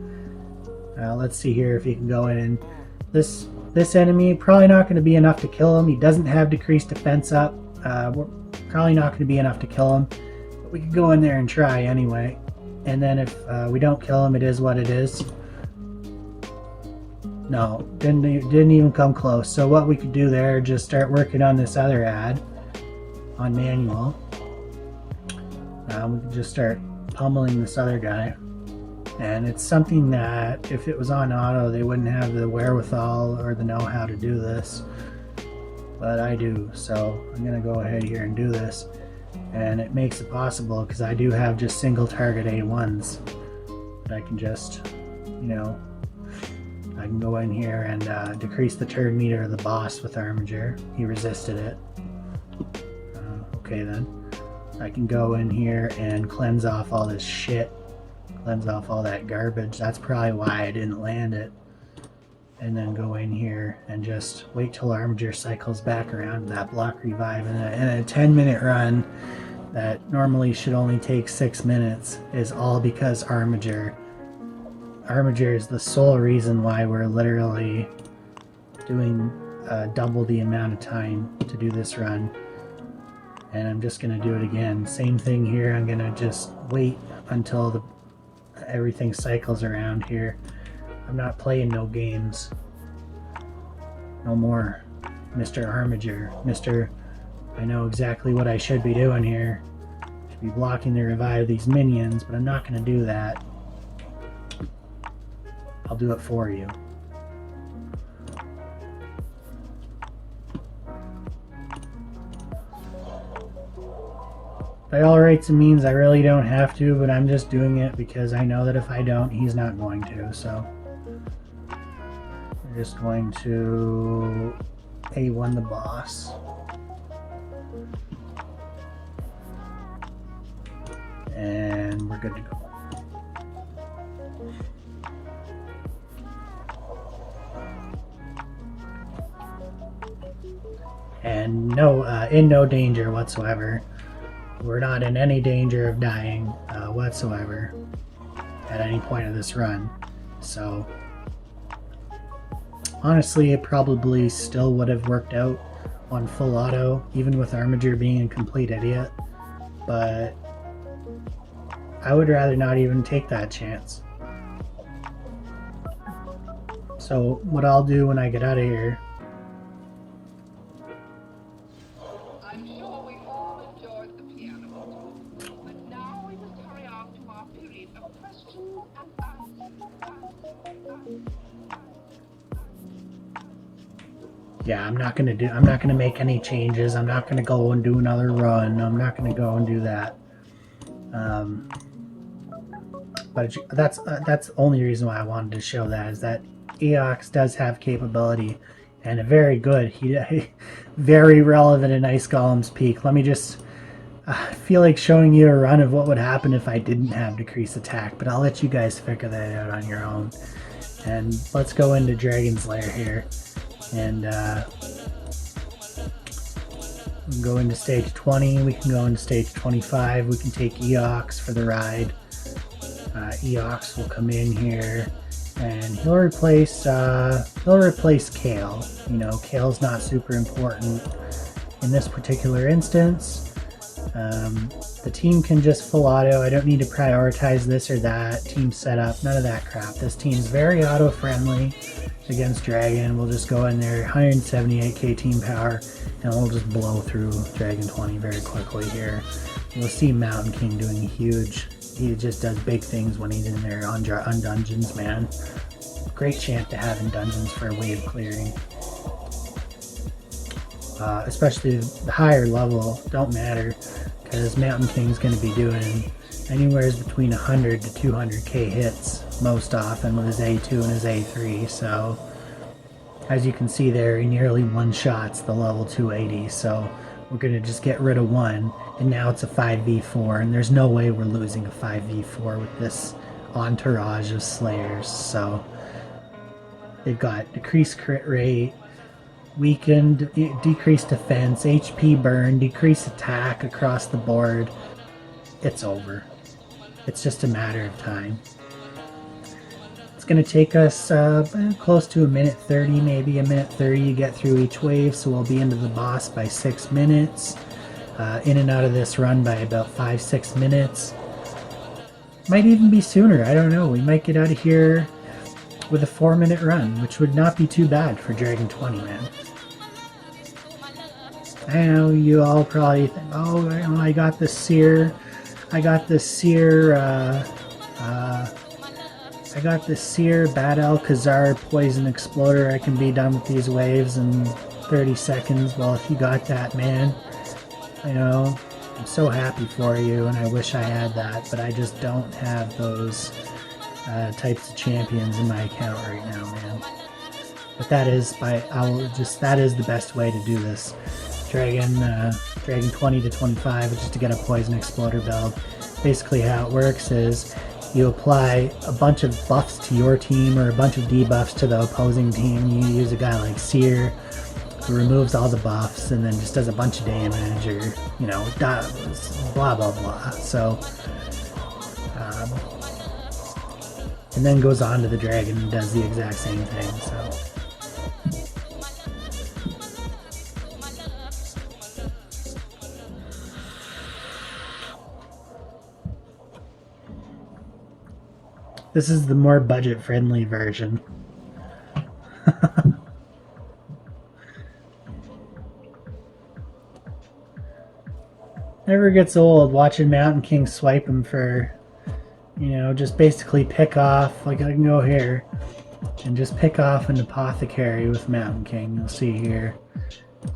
Let's see here if he can go in and this enemy, probably not going to be enough to kill him. He doesn't have decreased defense up. We're probably not going to be enough to kill him. But we could go in there and try anyway. And then if we don't kill him, it is what it is. No, didn't even come close. So what we could do there, just start working on this other ad on manual. We could just start pummeling this other guy. And it's something that if it was on auto, they wouldn't have the wherewithal or the know-how to do this. But I do, so I'm going to go ahead here and do this. And it makes it possible because I do have just single target A1s. But I can just, I can go in here and decrease the turn meter of the boss with Armiger. He resisted it. Okay then. I can go in here and cleanse off all this shit. Cleanse off all that garbage. That's probably why I didn't land it. And then go in here and just wait till Armiger cycles back around that block revive. And a 10-minute run that normally should only take 6 minutes is all because Armiger. Armiger is the sole reason why we're literally doing double the amount of time to do this run. And I'm just going to do it again. Same thing here. I'm going to just wait until everything cycles around here. I'm not playing no games. No more. Mr. Armiger. I know exactly what I should be doing here. Should be blocking the revive of these minions, but I'm not going to do that. I'll do it for you. By all rights and means, I really don't have to, but I'm just doing it because I know that if I don't, he's not going to. So we're just going to A1 the boss. And we're good to go. And no, in no danger whatsoever. We're not in any danger of dying whatsoever at any point of this run. So honestly, it probably still would have worked out on full auto, even with Armiger being a complete idiot. But I would rather not even take that chance. So what I'll do when I get out of here, I'm sure we all enjoyed the piano, but now we must hurry on to our period of questions and answers. yeah, I'm not gonna make any changes. I'm not gonna go and do another run. I'm not gonna go and do that. But that's the only reason why I wanted to show that, is that Eox does have capability, and a very good, very relevant in Ice Golem's Peak. Let me just feel like showing you a run of what would happen if I didn't have decreased attack, but I'll let you guys figure that out on your own. And let's go into Dragon's Lair here, and we can go into stage 20. We can go into stage 25. We can take Eox for the ride. Eox will come in here, and he'll replace Kale. You know, Kale's not super important in this particular instance. The team can just full auto. I don't need to prioritize this or that. Team setup, none of that crap. This team's very auto friendly against Dragon. We'll just go in there, 178k team power, and we'll just blow through Dragon 20 very quickly here. You'll see Mountain King doing huge. He just does big things when he's in there on dungeons, man. Great champ to have in dungeons for wave clearing. Especially the higher level, don't matter, because Mountain King's going to be doing anywhere between 100 to 200k hits most often with his A2 and his A3. So as you can see there, he nearly one-shots the level 280. So we're going to just get rid of one, and now it's a 5v4, and there's no way we're losing a 5v4 with this entourage of Slayers. So they've got decreased crit rate, weakened, decreased defense, HP burn, decreased attack across the board. It's over. It's just a matter of time. It's going to take us close to a minute 30, maybe a minute 30 to get through each wave, so we'll be into the boss by 6 minutes. In and out of this run by about 5-6 minutes. Might even be sooner, I don't know. We might get out of here with a 4-minute run, which would not be too bad for Dragon 20, man. I know you all probably think, oh, I got the Seer, I got the Seer 𝓑𝓭𝓪𝓬𝓴 Poison Exploder. I can be done with these waves in 30 seconds. Well, if you got that, man, you know, I'm so happy for you, and I wish I had that, but I just don't have those types of champions in my account right now, man. But that is the best way to do this. Dragon 20 to 25, which is to get a Poison Exploder build. Basically how it works is you apply a bunch of buffs to your team or a bunch of debuffs to the opposing team. You use a guy like Seer who removes all the buffs and then just does a bunch of damage, or, you know, blah blah blah. So and then goes on to the dragon and does the exact same thing. So this is the more budget-friendly version. Never gets old watching Mountain King swipe him for, you know, just basically pick off, like I can go here and just pick off an Apothecary with Mountain King. You'll see here.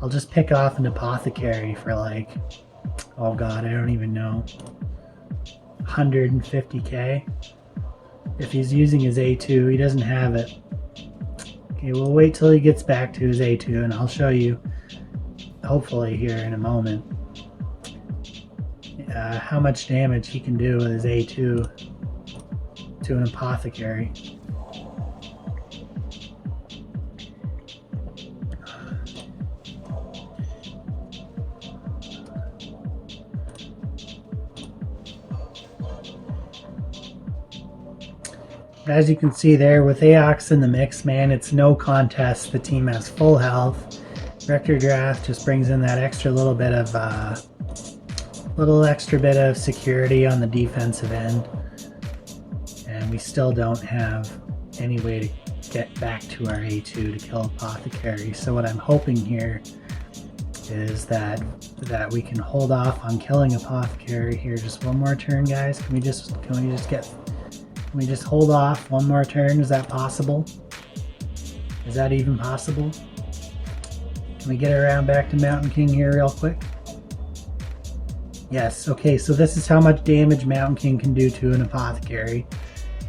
I'll just pick off an Apothecary for like, oh god, I don't even know, 150k. If he's using his A2, he doesn't have it. Okay, we'll wait till he gets back to his A2 and I'll show you, hopefully here in a moment, how much damage he can do with his A2 to an Apothecary. As you can see there, with Aox in the mix, man, it's no contest. The team has full health. Rector Draft just brings in that extra little bit of security on the defensive end, and we still don't have any way to get back to our A2 to kill Apothecary. So what I'm hoping here is that we can hold off on killing Apothecary here just one more turn, guys. Can we just hold off one more turn? Is that possible? Is that even possible? Can we get around back to Mountain King here real quick? Yes, okay, so this is how much damage Mountain King can do to an Apothecary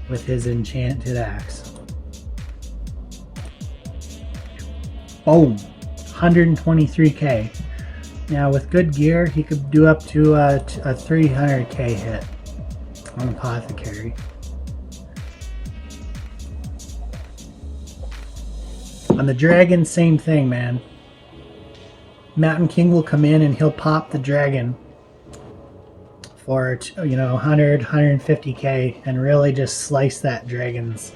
with his enchanted axe. Boom! 123k. Now with good gear, he could do up to a 300k hit on Apothecary. On the dragon, same thing, man. Mountain King will come in and he'll pop the dragon for, you know, 150k and really just slice that dragon's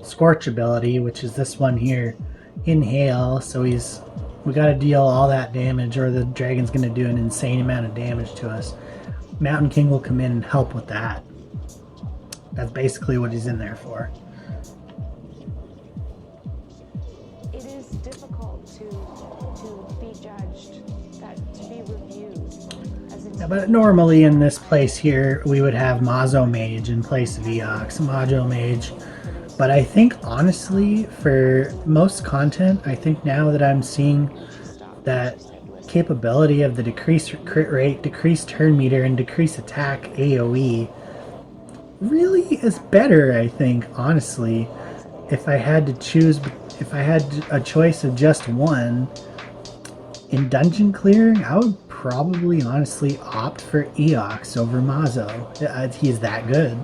Scorch ability, which is this one here, Inhale. So we got to deal all that damage or the dragon's going to do an insane amount of damage to us. Mountain King will come in and help with that. That's basically what he's in there for. It is difficult to be judged, to be reviewed. Yeah, but normally in this place here, we would have Mazo Mage in place of Eox, Mazo Mage. But I think, honestly, for most content, I think now that I'm seeing that capability of the decreased crit rate, decreased turn meter, and decreased attack AoE really is better, I think, honestly. If I had to choose, if I had a choice of just one in dungeon clearing, I would probably honestly opt for Eox over Mazo. He's that good.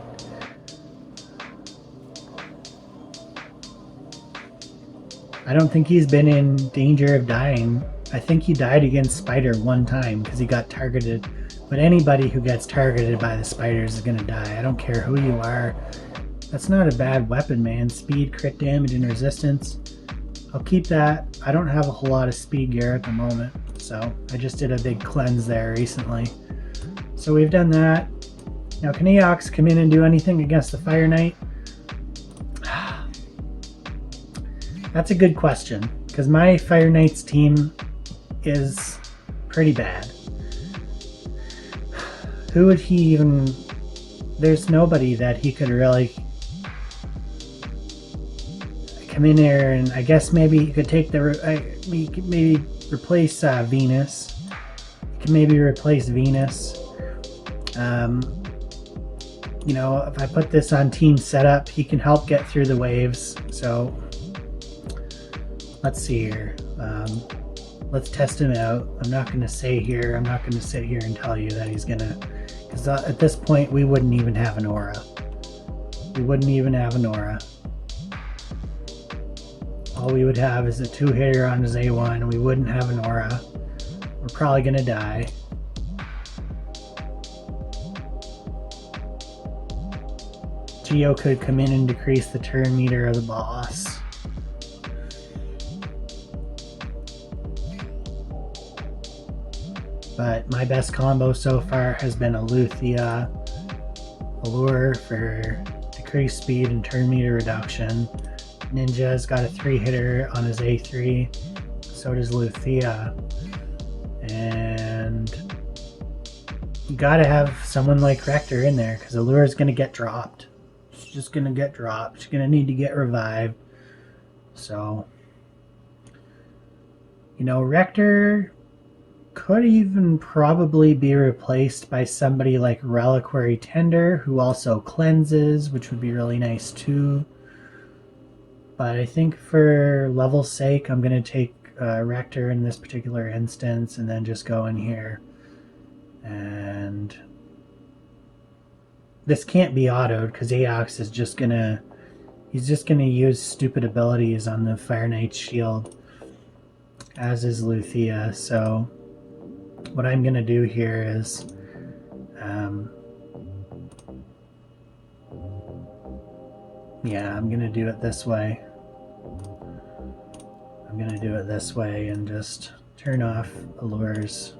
I don't think he's been in danger of dying. I think he died against Spider one time because he got targeted. But anybody who gets targeted by the spiders is going to die. I don't care who you are. That's not a bad weapon, man. Speed, crit damage, and resistance. I'll keep that. I don't have a whole lot of speed gear at the moment, so I just did a big cleanse there recently. So we've done that. Now, can Eox come in and do anything against the Fire Knight? That's a good question, because my Fire Knight's team is pretty bad. Who would he even... There's nobody that he could really come in there, and I guess maybe he could take the... He could maybe replace Venus. He can maybe replace Venus. You know, if I put this on team setup, he can help get through the waves, so... let's see here. Let's test him out. I'm not going to sit here and tell you that he's going to, because at this point we wouldn't even have an aura. All we would have is a 2-hitter on his A1. We wouldn't have an aura. We're probably going to die. Geo could come in and decrease the turn meter of the boss. But my best combo so far has been a 𝓑𝓬𝓎 for decreased speed and turn meter reduction. Ninja's got a 3-hitter on his A3, so does 𝓑𝓬𝓎. And you gotta have someone like 𝓑𝓬𝓬 in there, because Allura's gonna get dropped. She's just gonna get dropped. She's gonna need to get revived. So, you know, 𝓑𝓬𝓬 could even probably be replaced by somebody like Reliquary Tender, who also cleanses, which would be really nice too. But I think for level's sake, I'm going to take 𝓑𝓬𝓬 in this particular instance, and then just go in here. And this can't be autoed, because Aox is just going to... He's just going to use stupid abilities on the Fire Knight's shield, as is 𝓑𝓬𝓎. So what I'm going to do here is... yeah, I'm going to do it this way. I'm going to do it this way and just turn off Allura's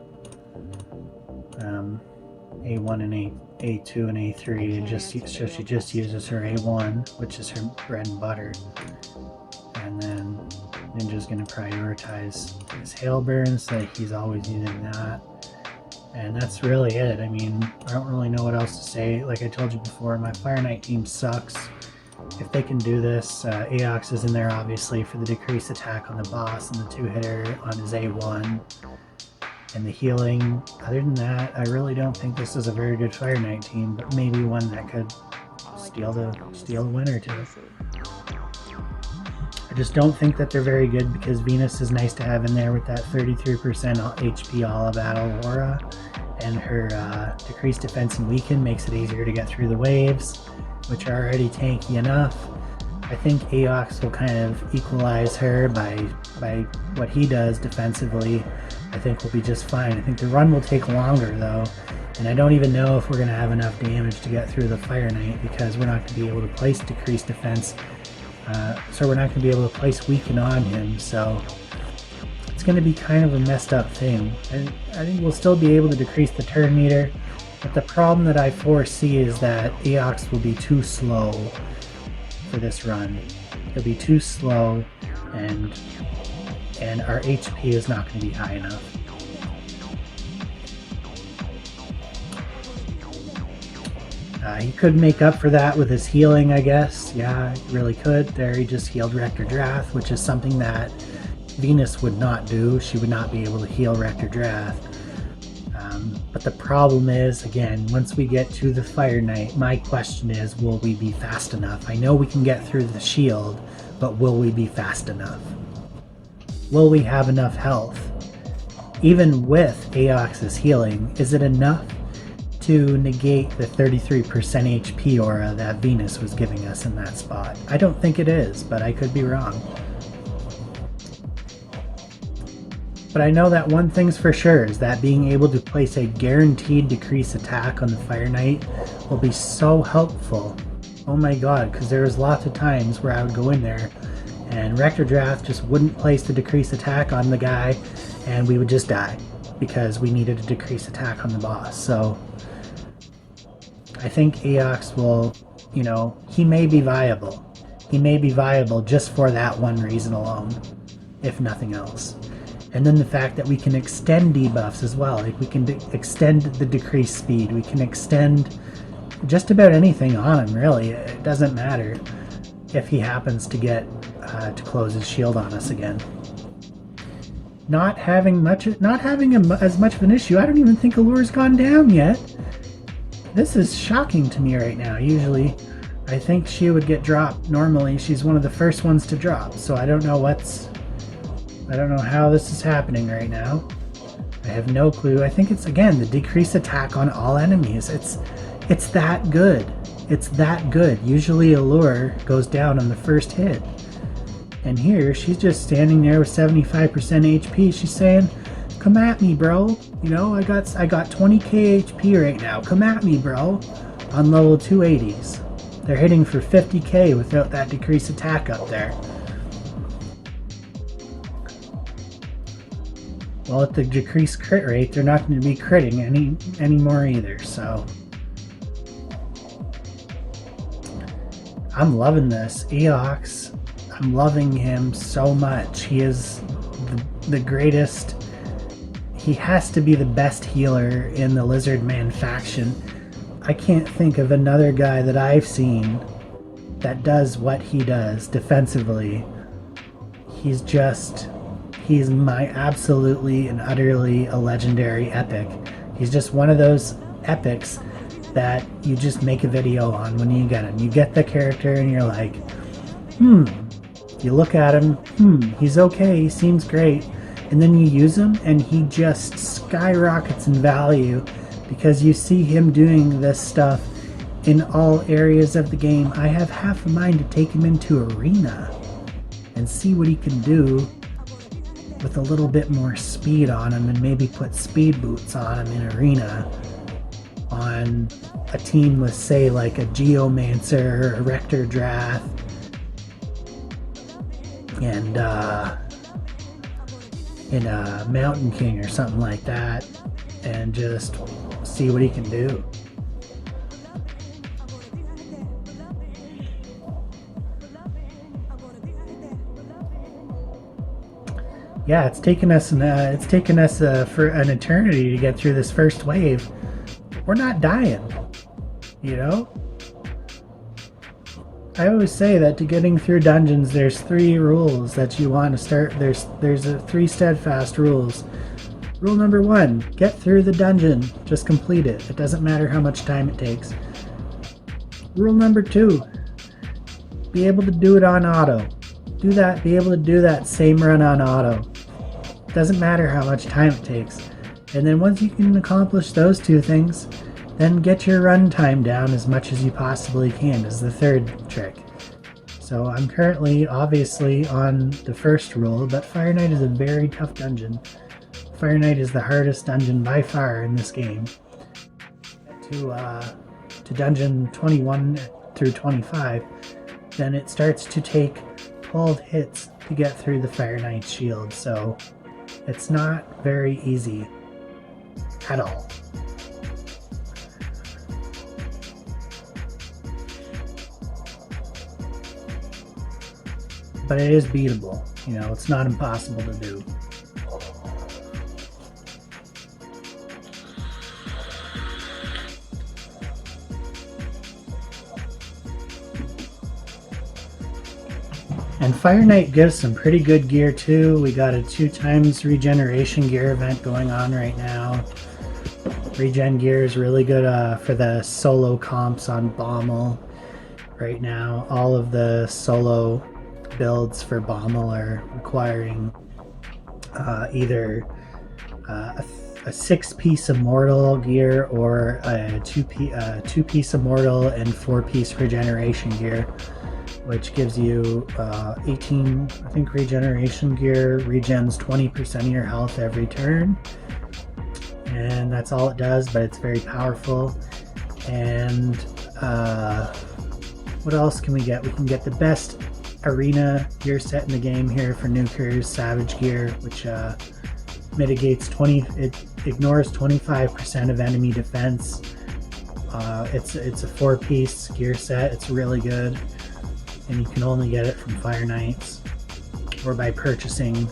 A1 and A2 and A3, and just so she just uses her A1, which is her bread and butter. And then Ninja's going to prioritize his hail burn, so that he's always using that. And that's really it. I mean, I don't really know what else to say. Like I told you before, my Fire Knight team sucks. If they can do this, Aox is in there obviously for the decreased attack on the boss and the 2-hitter on his A1 and the healing. Other than that, I really don't think this is a very good Fire Knight team, but maybe one that could steal the win or two. I just don't think that they're very good, because Venus is nice to have in there with that 33% HP all of battle aura, and her decreased defense and weaken makes it easier to get through the waves, which are already tanky enough. I think Aox will kind of equalize her by what he does defensively. I think we'll be just fine. I think the run will take longer though, and I don't even know if we're going to have enough damage to get through the Fire Knight, because we're not going to be able to place decreased defense, so we're not going to be able to place weaken on him, so it's going to be kind of a messed up thing. And I think we'll still be able to decrease the turn meter, but the problem that I foresee is that Aox will be too slow for this run. He'll be too slow, and our HP is not going to be high enough. He could make up for that with his healing, I guess. Yeah, he really could. There, he just healed 𝓑𝓬𝓬, which is something that Venus would not do. She would not be able to heal 𝓑𝓬𝓬. But the problem is, again, once we get to the Fire Knight, my question is, will we be fast enough? I know we can get through the shield, but will we be fast enough? Will we have enough health? Even with Aox's healing, is it enough to negate the 33% HP aura that Venus was giving us in that spot? I don't think it is, but I could be wrong. But I know that one thing's for sure, is that being able to place a guaranteed decrease attack on the Fire Knight will be so helpful. Oh my god, because there was lots of times where I would go in there and 𝓑𝓬𝓬 just wouldn't place the decrease attack on the guy, and we would just die because we needed a decrease attack on the boss. So I think Aox will, you know, he may be viable. He may be viable just for that one reason alone, if nothing else. And then the fact that we can extend debuffs as well. Like, we can extend the decreased speed. We can extend just about anything on him, really. It doesn't matter if he happens to get to close his shield on us again. Not having as much of an issue. I don't even think Allura's gone down yet. This is shocking to me right now. Usually, I think she would get dropped. Normally, she's one of the first ones to drop. So I don't know what's I don't know how this is happening right now. I have no clue. I think it's, again, the decrease attack on all enemies. It's that good. It's that good. Usually Allure goes down on the first hit. And here, she's just standing there with 75% HP. She's saying, come at me, bro. You know, I got 20k HP right now. Come at me, bro. On level 280s. They're hitting for 50k without that decreased attack up there. Well, at the decreased crit rate, they're not going to be critting anymore either, so... I'm loving this. Eox, I'm loving him so much. He is the greatest. He has to be the best healer in the Lizardman faction. I can't think of another guy that I've seen that does what he does defensively. He's my absolutely and utterly a legendary epic. He's just one of those epics that you just make a video on when you get him. You get the character and you're like, you look at him, he's okay, he seems great, and then you use him and he just skyrockets in value because you see him doing this stuff in all areas of the game. I have half a mind to take him into Arena and see what he can do with a little bit more speed on him, and maybe put speed boots on him in Arena on a team with, say, like a Geomancer, a 𝓬𝓸𝓷, and in a Mountain King or something like that, and just see what he can do. Yeah, it's taken us for an eternity to get through this first wave. We're not dying, you know? I always say that to getting through dungeons, there's 3 rules that you want to start. There's 3 steadfast rules. Rule number 1, get through the dungeon. Just complete it. It doesn't matter how much time it takes. Rule number 2, be able to do it on auto. Be able to do that same run on auto. Doesn't matter how much time it takes. And then once you can accomplish those 2 things, then get your run time down as much as you possibly can is the 3rd trick. So I'm currently obviously on the first rule, but Fire Knight is a very tough dungeon. Fire Knight is the hardest dungeon by far in this game. To dungeon 21 through 25, then it starts to take 12 hits to get through the Fire Knight's shield, so it's not very easy at all. But it is beatable, you know, it's not impossible to do. And Fire Knight gives some pretty good gear too. We got a 2 times regeneration gear event going on right now. Regen gear is really good for the solo comps on 𝓂𝓏𝓏 right now. All of the solo builds for 𝓂𝓏𝓏 are requiring either a 6-piece immortal gear or a 2-piece immortal and 4-piece regeneration gear, which gives you 18, I think, regeneration gear. Regens 20% of your health every turn, and that's all it does, but it's very powerful. And what else can we get? We can get the best arena gear set in the game here for nukers, Savage gear, which mitigates it ignores 25% of enemy defense. It's a 4-piece gear set. It's really good, and you can only get it from Fire Knights or by purchasing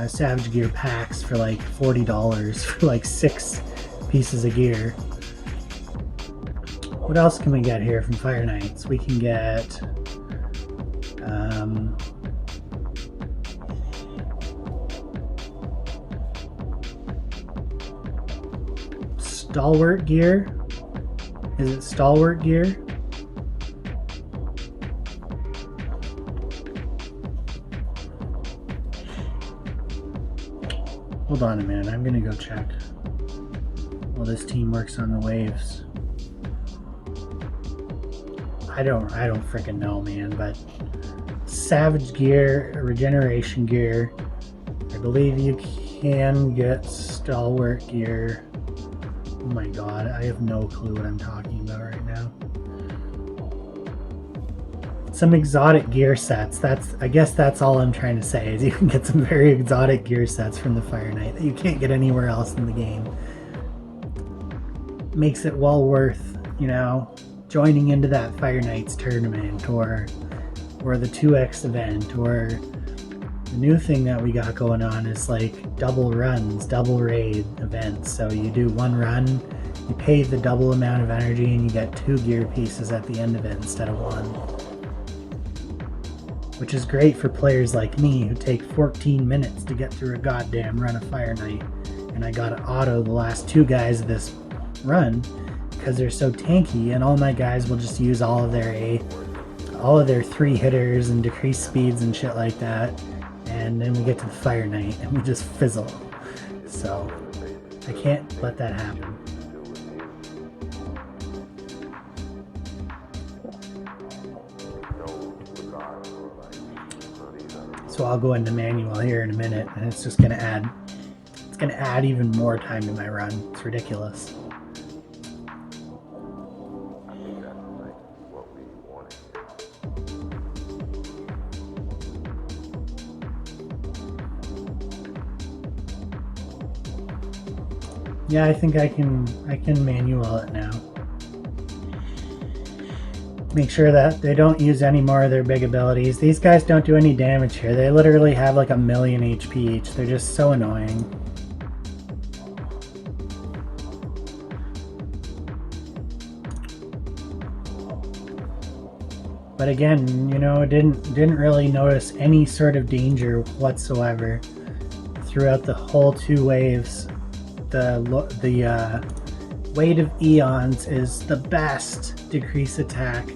Savage gear packs for like $40 for like 6 pieces of gear. What else can we get here from Fire Knights? We can get stalwart gear. Is it stalwart gear? Hold on a minute, I'm gonna go check while this team works on the waves. I don't freaking know, man, but Savage gear, regeneration gear. I believe you can get stalwart gear. Oh my god, I have no clue what I'm talking about right now. Some exotic gear sets. I guess that's all I'm trying to say, is you can get some very exotic gear sets from the Fire Knight that you can't get anywhere else in the game. Makes it well worth, you know, joining into that Fire Knight's tournament or the 2x event, or the new thing that we got going on is like double runs, double raid events. So you do one run, you pay the double amount of energy, and you get 2 gear pieces at the end of it instead of 1. Which is great for players like me who take 14 minutes to get through a goddamn run of Fire Knight. And I got to auto the last 2 guys of this run because they're so tanky, and all my guys will just use all of their 3 hitters and decrease speeds and shit like that. And then we get to the Fire Knight and we just fizzle. So I can't let that happen. So I'll go into manual here in a minute, and it's just gonna add even more time to my run. It's ridiculous. Yeah, I think I can manual it now. Make sure that they don't use any more of their big abilities. These guys don't do any damage here. They literally have like 1,000,000 HP each. They're just so annoying. But again, you know, didn't really notice any sort of danger whatsoever throughout the whole 2 waves. The Weight of Eons is the best decrease attack.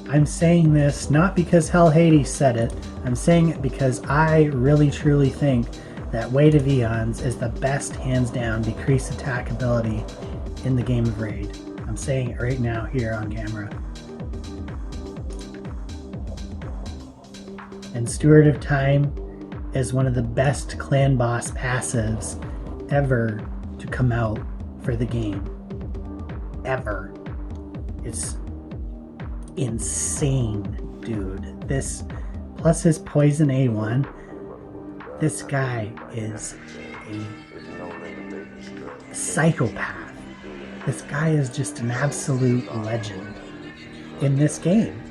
I'm saying this not because 𝓘'𝓿𝓮 said it. I'm saying it because I really truly think that Weight of Eons is the best hands down decrease attack ability in the game of Raid. I'm saying it right now here on camera. And Steward of Time is one of the best clan boss passives ever to come out for the game. Ever. It's insane, dude. This, plus his Poison A1, this guy is a psychopath. This guy is just an absolute legend in this game.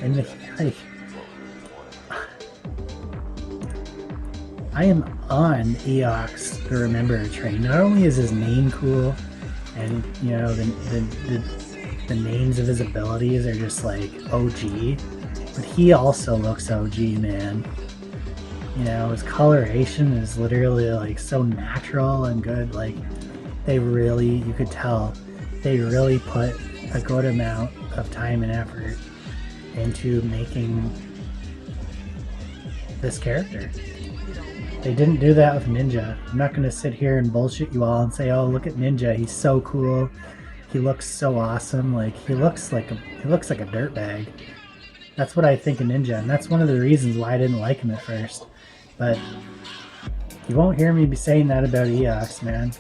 And like, I am on Eox the Remember train. Not only is his name cool, and you know the names of his abilities are just like OG, but he also looks OG, man. You know, his coloration is literally like so natural and good. Like you could tell they really put a good amount of time and effort into making this character. They didn't do that with Ninja. I'm not going to sit here and bullshit you all and say, oh, look at Ninja, he's so cool, he looks so awesome. Like, he looks like a dirtbag. That's what I think of Ninja, and that's one of the reasons why I didn't like him at first. But you won't hear me be saying that about Eox, man.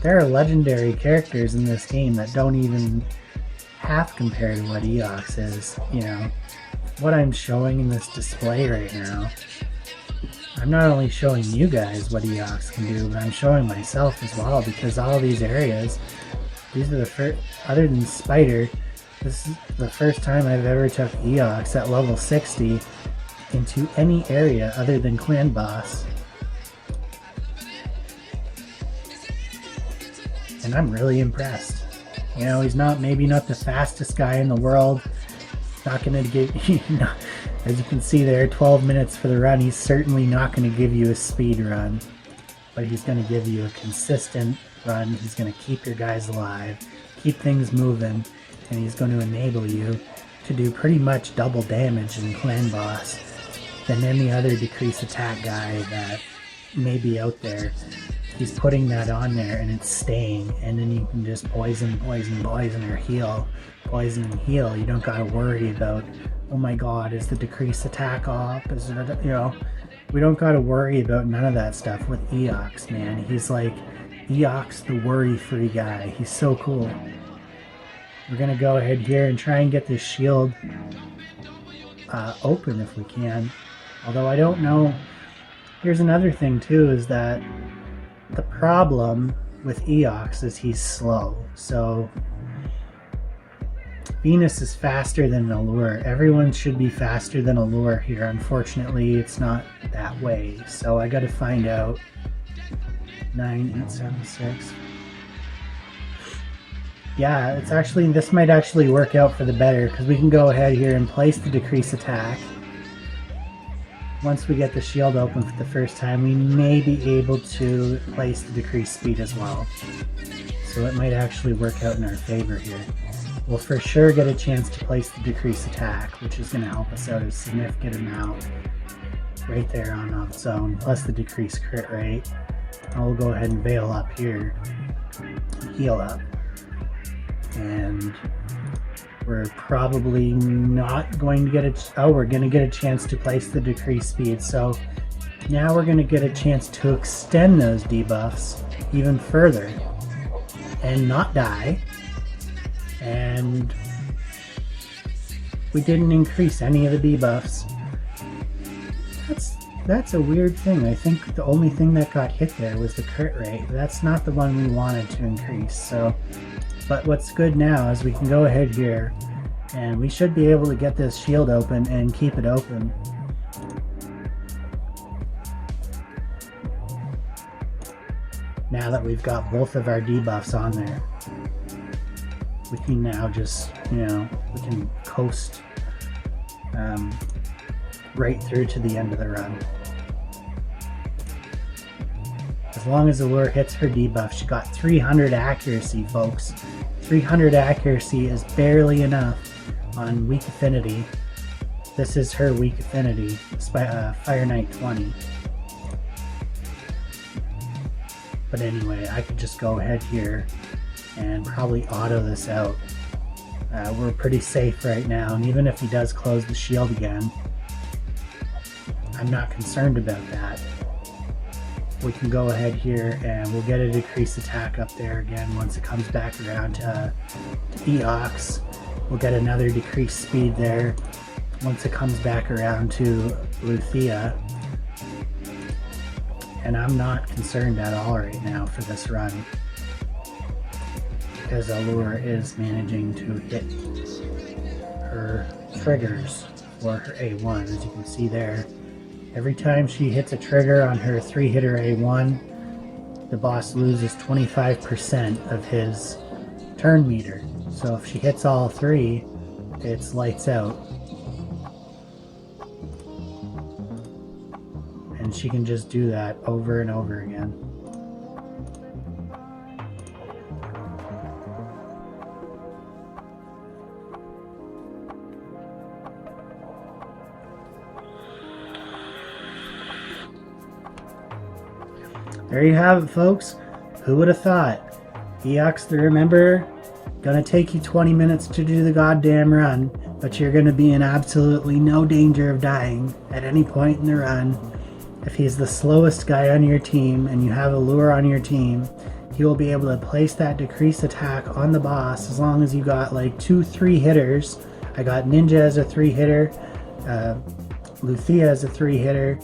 There are legendary characters in this game that don't even half compare to what Eox is. You know, what I'm showing in this display right now, I'm not only showing you guys what Eox can do, but I'm showing myself as well, because all these areas, these are the first, other than Spider, this is the first time I've ever took Eox at level 60 into any area other than Clan Boss. And I'm really impressed. You know, he's maybe not the fastest guy in the world. Not gonna give you, as you can see there, 12 minutes for the run. He's certainly not going to give you a speed run, but he's going to give you a consistent run. He's going to keep your guys alive, keep things moving, and he's going to enable you to do pretty much double damage in Clan Boss than any other decrease attack guy that maybe out there, he's putting that on there and it's staying, and then you can just poison or heal, poison and heal. You don't gotta worry about, oh my god, is the decrease attack off? Is it, you know, we don't gotta worry about none of that stuff with Eox, man. He's like Eox the worry-free guy. He's so cool. We're gonna go ahead here and try and get this shield open if we can. Although I don't know. Here's another thing too, is that the problem with Eox is he's slow. So Venus is faster than an Allure. Everyone should be faster than Allure here. Unfortunately, it's not that way. So I gotta find out. 9876. Yeah, it's actually, this might actually work out for the better, because we can go ahead here and place the decrease attack. Once we get the shield open for the first time, we may be able to place the decrease speed as well. So it might actually work out in our favor here. We'll for sure get a chance to place the decrease attack, which is going to help us out a significant amount right there on its own, plus the decreased crit rate. And we'll go ahead and veil up here, heal up. And we're probably not going to get we're going to get a chance to place the decreased speed. So now we're going to get a chance to extend those debuffs even further and not die. And we didn't increase any of the debuffs. That's a weird thing. I think the only thing that got hit there was the crit rate. That's not the one we wanted to increase. So, but what's good now is we can go ahead here and we should be able to get this shield open and keep it open. Now that we've got both of our debuffs on there, we can now just, you know, we can coast right through to the end of the run. As long as Allure hits her debuff, she got 300 accuracy, folks. 300 accuracy is barely enough on weak affinity. This is her weak affinity, Fire Knight 20. But anyway, I could just go ahead here and probably auto this out. We're pretty safe right now, and even if he does close the shield again, I'm not concerned about that. We can go ahead here and we'll get a decreased attack up there again once it comes back around to Eox. We'll get another decreased speed there once it comes back around to Luthia. And I'm not concerned at all right now for this run, because Allure is managing to hit her triggers for her A1, as you can see there. Every time she hits a trigger on her 3-hitter A1, the boss loses 25% of his turn meter. So if she hits all 3, it's lights out. And she can just do that over and over again. There you have it, folks. Who would have thought? Eox the Rememberer, gonna take you 20 minutes to do the goddamn run, but you're gonna be in absolutely no danger of dying at any point in the run. If he's the slowest guy on your team and you have Allure on your team, he will be able to place that decreased attack on the boss as long as you got like 2 3-hitters. I got Ninja as a 3-hitter, Luthia as a 3-hitter,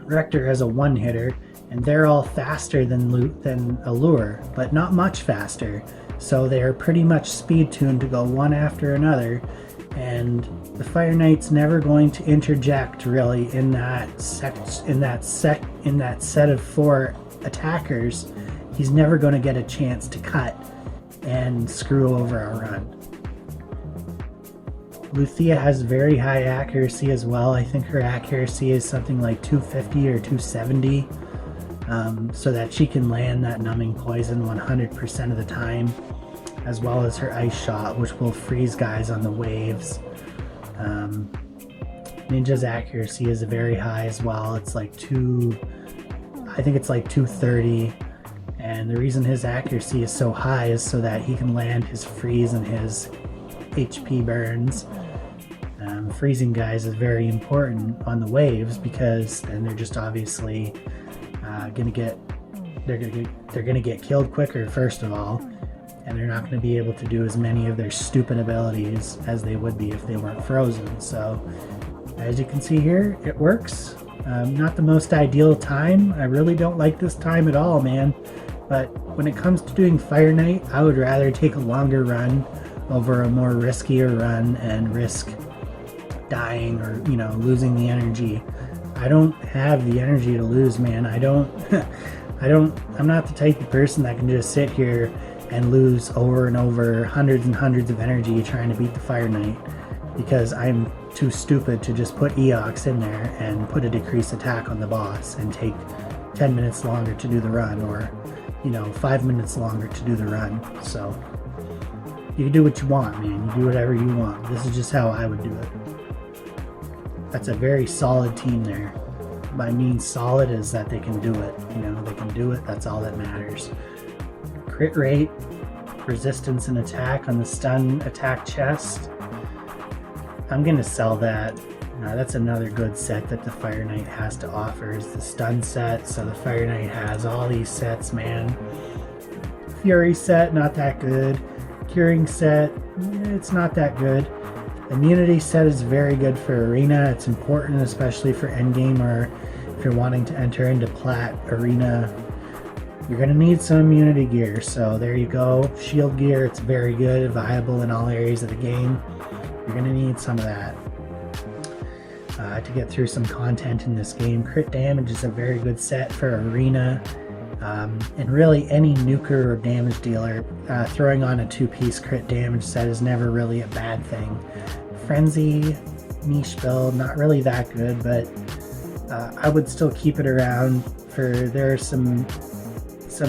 Rector as a 1-hitter, and they're all faster than Allure, but not much faster. So they're pretty much speed tuned to go one after another, and the Fire Knight's never going to interject really in that set of 4 attackers. He's never going to get a chance to cut and screw over our run. Luthia has very high accuracy as well. I think her accuracy is something like 250 or 270. So that she can land that numbing poison 100% of the time, as well as her ice shot, which will freeze guys on the waves. Ninja's accuracy is very high as well. It's like I think it's like 230. And the reason his accuracy is so high is so that he can land his freeze and his HP burns. Freezing guys is very important on the waves because then they're just obviously gonna get killed quicker, first of all, and they're not going to be able to do as many of their stupid abilities as they would be if they weren't frozen. So as you can see here, it works. Not the most ideal time. I really don't like this time at all, man. But when it comes to doing Fire Knight, I would rather take a longer run over a more riskier run and risk dying or, you know, losing the energy. I don't have the energy to lose, man. I'm not the type of person that can just sit here and lose over and over hundreds and hundreds of energy trying to beat the Fire Knight, because I'm too stupid to just put Eox in there and put a decreased attack on the boss and take 10 minutes longer to do the run, or, you know, 5 minutes longer to do the run. So you can do what you want, man. You do whatever you want. This is just how I would do it. That's a very solid team there. What I mean solid is that they can do it. You know, they can do it. That's all that matters. Crit rate, resistance and attack on the stun attack chest. I'm gonna sell that. That's another good set that the Fire Knight has to offer, is the stun set. So the Fire Knight has all these sets, man. Fury set, not that good. Curing set, it's not that good. Immunity set is very good for arena. It's important, especially for endgame, or if you're wanting to enter into plat arena. You're going to need some immunity gear, so there you go. Shield gear, it's very good, viable in all areas of the game. You're going to need some of that to get through some content in this game. Crit damage is a very good set for arena. And really any nuker or damage dealer, throwing on a 2-piece crit damage set is never really a bad thing. Frenzy, niche build, not really that good, but I would still keep it around. There are some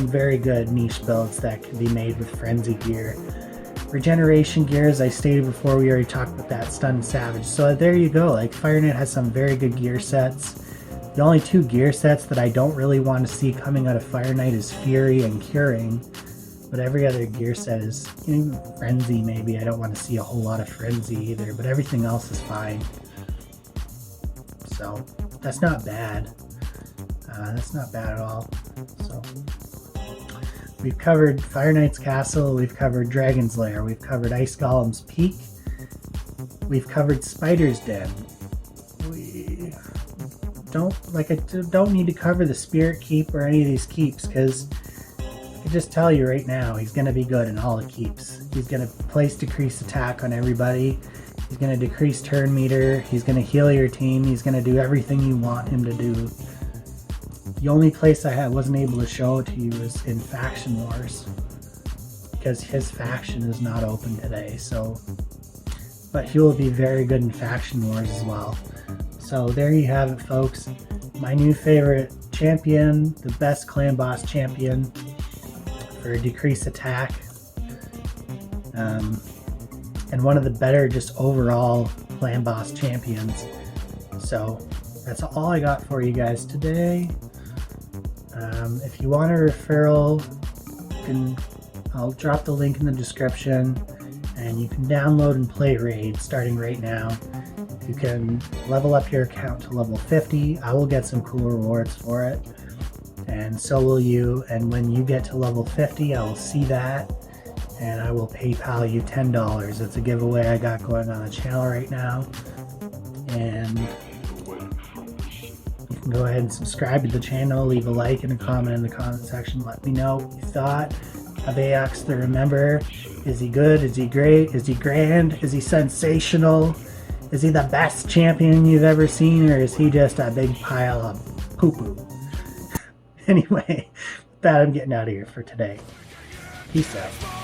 very good niche builds that can be made with Frenzy gear. Regeneration gear, as I stated before, we already talked about that, Stun Savage. So there you go, like Fire Knight has some very good gear sets. The only two gear sets that I don't really want to see coming out of Fire Knight is Fury and Curing. But every other gear set is, even Frenzy maybe, I don't want to see a whole lot of Frenzy either, but everything else is fine. So, that's not bad. That's not bad at all. So, we've covered Fire Knight's Castle, we've covered Dragon's Lair, we've covered Ice Golem's Peak, we've covered Spider's Den. We don't need to cover the Spirit Keep or any of these keeps, because I can just tell you right now, he's going to be good in all the keeps. He's going to place decreased attack on everybody. He's going to decrease turn meter. He's going to heal your team. He's going to do everything you want him to do. The only place I wasn't able to show it to you is in Faction Wars, because his faction is not open today. So, but he will be very good in Faction Wars as well. So there you have it, folks. My new favorite champion, the best clan boss champion for decreased attack, and one of the better just overall clan boss champions. So that's all I got for you guys today. If you want a referral, I'll drop the link in the description, and you can download and play Raid starting right now. You can level up your account to level 50. I will get some cool rewards for it, and so will you. And when you get to level 50, I will see that, and I will PayPal you $10. It's a giveaway I got going on the channel right now, and you can go ahead and subscribe to the channel, leave a like and a comment in the comment section. Let me know what you thought of Aox the Remember. Is he good? Is he great? Is he grand? Is he sensational? Is he the best champion you've ever seen, or is he just a big pile of poo-poo? Anyway, with that, I'm getting out of here for today. Peace out.